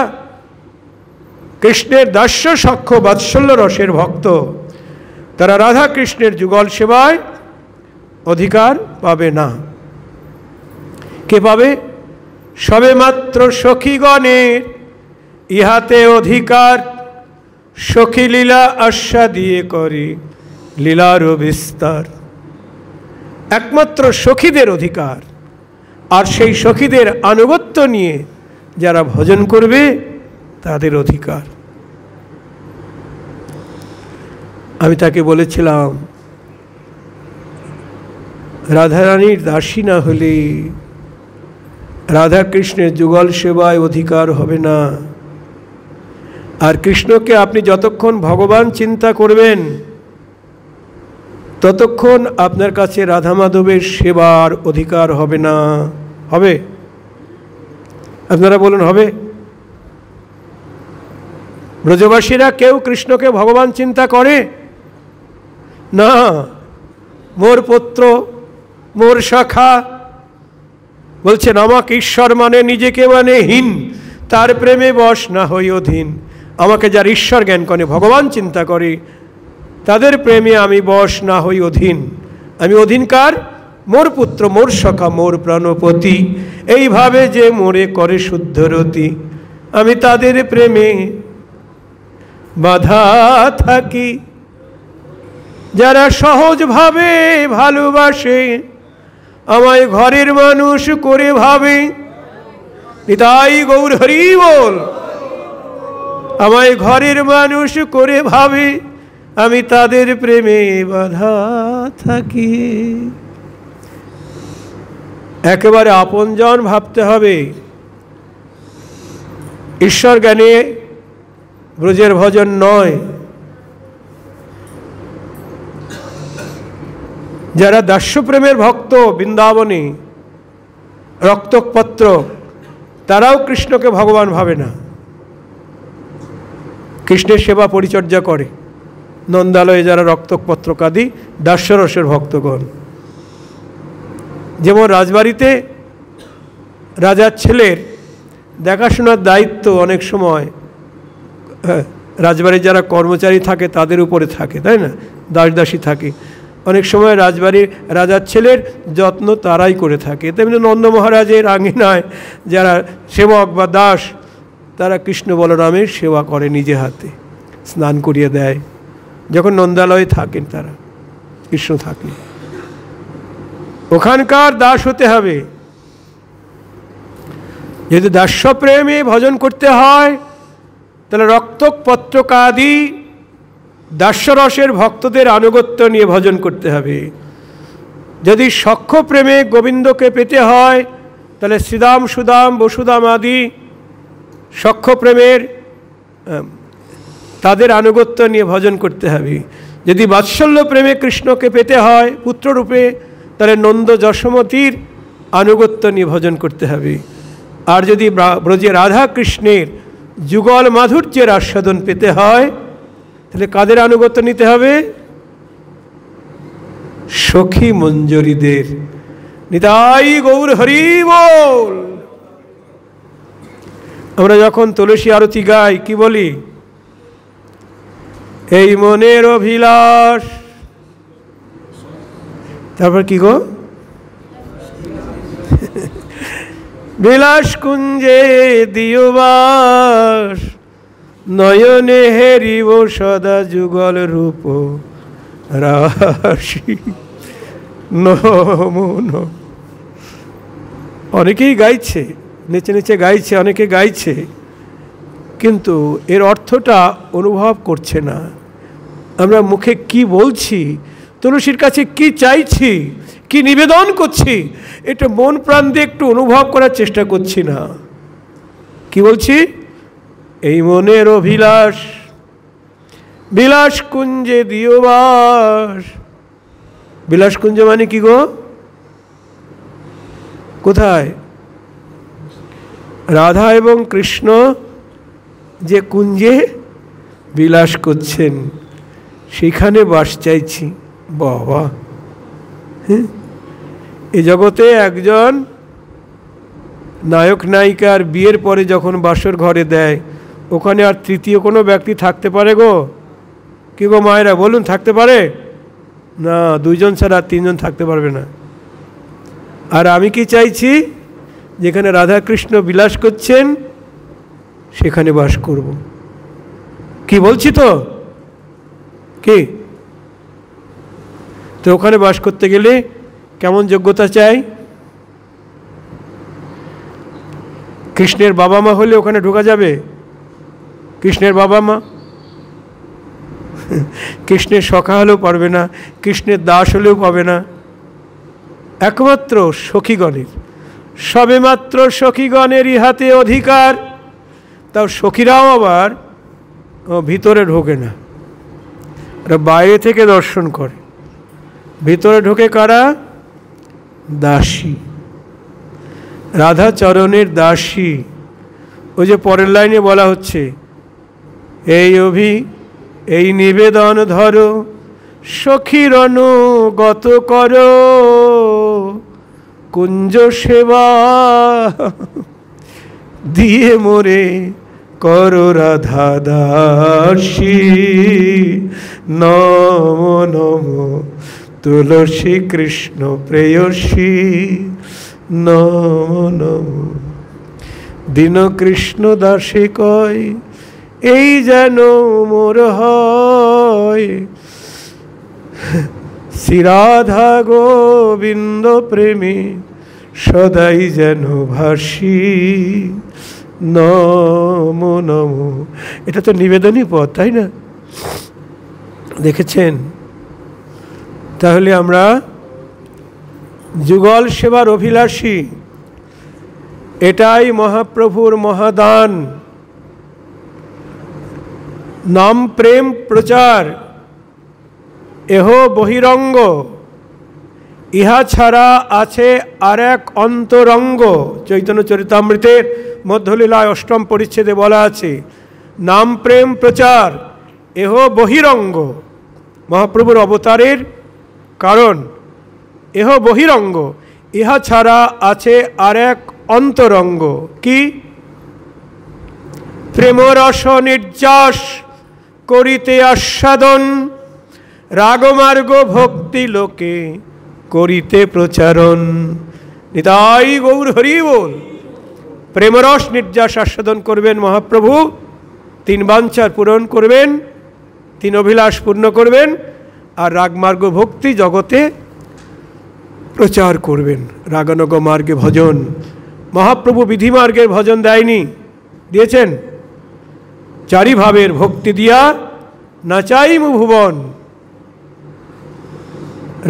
কৃষ্ণের দাস্য সখ্য বাৎসল্য রসের ভক্ত, তারা রাধা কৃষ্ণের যুগল সেবায় অধিকার পাবে না। কে পাবে? সবে মাত্র সখীগণের ইহাতে অধিকার, সখী লীলা আস্বাদিয়ে করে লীলারও বিস্তার। একমাত্র সখীদের অধিকার, আর সেই সখীদের আনুগত্য নিয়ে যারা ভজন করবে তাদের অধিকার। আমি তাকে বলেছিলাম, রাধারানীর দাসী না হলে রাধাকৃষ্ণের যুগল সেবায় অধিকার হবে না। আর কৃষ্ণকে আপনি যতক্ষণ ভগবান চিন্তা করবেন, ততক্ষণ আপনার কাছে রাধা মাধবের সেবার অধিকার হবে না। হবে? আপনারা বলুন, হবে? ব্রজবাসীরা কেউ কৃষ্ণকে ভগবান চিন্তা করে না। মোর পুত্র, মোর সখা, বলছেন আমাকে ঈশ্বর মানে নিজেকে মানে হীন, তার প্রেমে বশ না হই অধীন। আমাকে যার ঈশ্বর জ্ঞান করে, ভগবান চিন্তা করে, তাদের প্রেমে আমি বশ না হই অধীন। আমি অধীনকার? মোর পুত্র, মোর সখা, মোর প্রাণপতি, এইভাবে যে মোরে করে শুদ্ধ রতি, আমি তাদের প্রেমে বাধা থাকি। যারা সহজভাবে ভালোবাসে, আমায় ঘরের মানুষ করে ভাবে, নিতাই গৌর হরি বল। আমায় ঘরের মানুষ করে ভাবে, আমি তাদের প্রেমে বাধা থাকি। একেবারে আপনজন ভাবতে হবে। ঈশ্বর জ্ঞানে ব্রজের ভজন নয়। যারা দাস্যপ্রেমের ভক্ত বৃন্দাবনে রক্তপত্র, তারাও কৃষ্ণকে ভগবান ভাবে না। কৃষ্ণের সেবা পরিচর্যা করে নন্দালয়ে যারা রক্তপত্রকাদি দাস্যরসের ভক্তগণ। যেমন রাজবাড়িতে রাজার ছেলের দেখাশোনার দায়িত্ব অনেক সময় রাজবাড়ির যারা কর্মচারী থাকে তাদের উপরে থাকে, তাই না? দাসদাসী থাকে। অনেক সময় রাজবাড়ির রাজার ছেলের যত্ন তারাই করে থাকে। তেমনি নন্দ মহারাজের আঙিনায় যারা সেবক বা দাস, তারা কৃষ্ণ বলরামের সেবা করে, নিজে হাতে স্নান করিয়ে দেয়। যখন নন্দালয়ে থাকেন তারা, কৃষ্ণ থাকেন, ওখানকার দাস হতে হবে। যদি দাস্যপ্রেমে ভজন করতে হয়, তাহলে রক্তপত্রকাদি দাস্যরসের ভক্তদের আনুগত্য নিয়ে ভজন করতে হবে। যদি সখ্য প্রেমে গোবিন্দকে পেতে হয়, তাহলে শ্রীদাম, সুদাম, বসুদাম আদি সখ্য প্রেমের তাদের আনুগত্য নিয়ে ভজন করতে হবে। যদি বাৎসল্য প্রেমে কৃষ্ণকে পেতে হয় পুত্ররূপে, তাহলে নন্দ যশোমতীর আনুগত্য নিয়ে ভজন করতে হবে। আর যদি ব্রজে রাধা কৃষ্ণের যুগল মাধুর্যের আস্বাদন পেতে হয়, তাহলে কাদের আনুগত্য নিতে হবে? সখী মঞ্জরীদের। নিতাই গৌর হরি বল। আমরা যখন তুলসী আরতি গাই কি বলি? এই মনের অভিলাষ, তারপর কি গো? বিলাস কুঞ্জে দিও বাস, নয়নে হেরিব সদা যুগল রূপ রাশি নমন। অনেকেই গাইছে, নেচে নেচে গাইছে, অনেকে গাইছে, কিন্তু এর অর্থটা অনুভব করছে না। আমরা মুখে কি বলছি, তুলসীর কাছে কি চাইছি, কি নিবেদন করছি, এটা মন প্রাণ দিয়ে একটু অনুভব করার চেষ্টা করছি না। কি বলছি? এই মনের অভিলাষ, বিলাস কুঞ্জে দিও বাস। বিলাস কুঞ্জ মানে কি গো? কোথায়? রাধা এবং কৃষ্ণ যে কুঞ্জে বিলাস করছেন, সেখানে বাস চাইছি। বাবা, হ্যাঁ, এ জগতে একজন নায়ক নায়িকার বিয়ের পরে যখন বাসর ঘরে দেয়, ওখানে আর তৃতীয় কোনো ব্যক্তি থাকতে পারে গো? কি গো মায়েরা বলুন, থাকতে পারে না? দুইজন ছাড়া তিনজন থাকতে পারবে না। আর আমি কি চাইছি? যেখানে রাধা কৃষ্ণ বিলাস করছেন সেখানে বাস করব। কি বলছি তো? কি তো ওখানে বাস করতে গেলে কেমন যোগ্যতা চাই? কৃষ্ণের বাবা মা হলে ওখানে ঢোকা যাবে? কৃষ্ণের বাবা মা, কৃষ্ণের সখা হলেও পারবে না, কৃষ্ণের দাস হলেও পাবে না। একমাত্র সখীগণের, সবেমাত্র সখীগণেরই হাতে অধিকার। তাও সখীরাও আবার ভিতরে ঢোকে না, ওরা বাইরে থেকে দর্শন করে। ভিতরে ঢোকে কারা? দাসী, রাধা চরণের দাসী। ওই যে পরের লাইনে বলা হচ্ছে, এই নিবেদন ধরো, সখীর অনুগত করো, কুঞ্জ সেবা দিয়ে মোরে করো রাধা দাসী। নম নম তুলসী কৃষ্ণ প্রেয়সী, নম নম। দীন কৃষ্ণ দাসে কয়, এই যেন মোর হয়, শ্রীরাধা গোবিন্দ প্রেমে সদাই যেন ভাসি। নম নম। এটা তো নিবেদনই পথ, তাই না? দেখেছেন? তাহলে আমরা যুগল সেবার অভিলাষী, এটাই মহাপ্রভুর মহাদান। নাম প্রেম প্রচার এহ বহিরঙ্গ, ইহা ছাড়া আছে আর এক অন্তরঙ্গ। চৈতন্য চরিতামৃতের মধ্যলীলায় ৮ম পরিচ্ছেদে বলা আছে, নাম প্রেম প্রচার এহ বহিরঙ্গ। মহাপ্রভুর অবতারের কারণ এহ বহিরঙ্গ, ইহা ছাড়া আছে আর এক অন্তরঙ্গ। কি? প্রেমরস নির্যাস করিতে আস্বাদন, রাগমার্গ ভক্তি লোকে করিতে প্রচারণ। নিতাই গৌর হরি বল। প্রেমরস নির্যাস আস্বাদন করবেন মহাপ্রভু, 3 বাঞ্ছার পূরণ করবেন, 3 অভিলাষ পূর্ণ করবেন, আর রাগমার্গ ভক্তি জগতে প্রচার করবেন। রাগানুগ মার্গে ভজন। মহাপ্রভু বিধিমার্গের ভজন দেয়নি, দিয়েছেন 4 ভাবের ভক্তি দিয়া নাচাইমু ভুবন।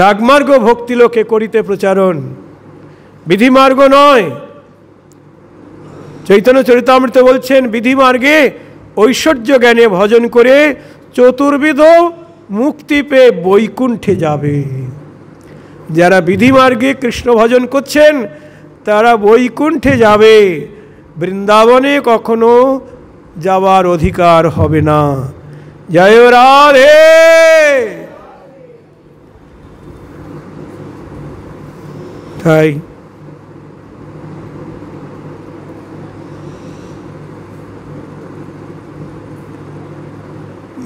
রাগমার্গ ভক্তি লোকে করিতে প্রচারণ, বিধিমার্গ নয়। চৈতন্য চরিতামৃত বলছেন, বিধিমার্গে ঐশ্বর্য জ্ঞানে ভজন করে চতুর্বিধ মুক্তি পেয়ে বৈকুণ্ঠে যাবে। যারা বিধিমার্গে কৃষ্ণ ভজন করছেন তারা বৈকুণ্ঠে যাবে, বৃন্দাবনে কখনো যাওয়ার অধিকার হবে না। জয় রাধে। তাই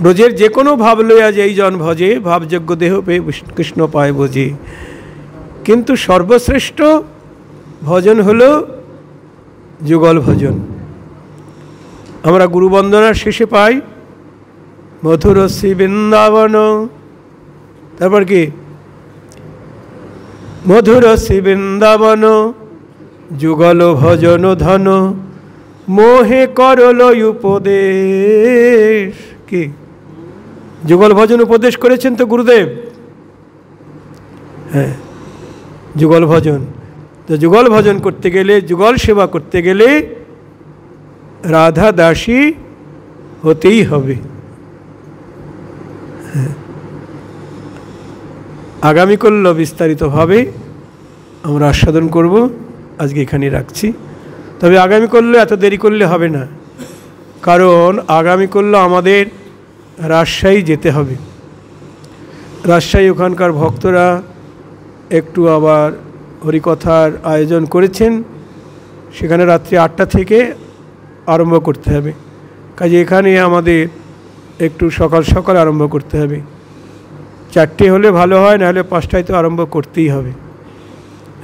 ব্রজের যে কোনো ভাব লইয়া যেই জন ভজে, ভাবযোগ্য দেহ পেয়ে কৃষ্ণ পায় বোঝে। কিন্তু সর্বশ্রেষ্ঠ ভজন হলো যুগল ভজন। আমরা গুরু বন্দনার শেষে পাই মধুর শ্রী বৃন্দাবন, তারপর কি মধুর শ্রী বৃন্দাবন যুগল ভজন ধন মোহে করল উপদেশ। কি যুগল ভজন উপদেশ করেছেন তো গুরুদেব? হ্যাঁ, যুগল ভজন। তো যুগল ভজন করতে গেলে, যুগল সেবা করতে গেলে রাধা দাসী হতেই হবে। আগামীকাল বিস্তারিতভাবে আমরা আস্বাদন করব, আজকে এখানে রাখছি। তবে আগামীকাল এত দেরি করলে হবে না, কারণ আগামীকাল আমাদের রাজশাহী যেতে হবে। রাজশাহী ওখানকার ভক্তরা একটু আবার হরিকথার আয়োজন করেছেন, সেখানে রাত্রি 8টা থেকে আরম্ভ করতে হবে। কাজে এখানে আমাদের একটু সকাল সকাল আরম্ভ করতে হবে। 4টে হলে ভালো হয়, নাহলে 5টায় তো আরম্ভ করতেই হবে।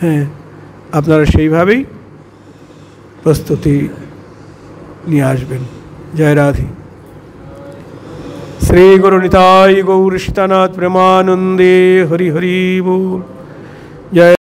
হ্যাঁ, আপনারা সেইভাবেই প্রস্তুতি নিয়ে আসবেন। জয় রাধে। শ্রী গুরু নিতাই গৌর সীতানাথ প্রেমানন্দে হরি হরি बोल। জয়।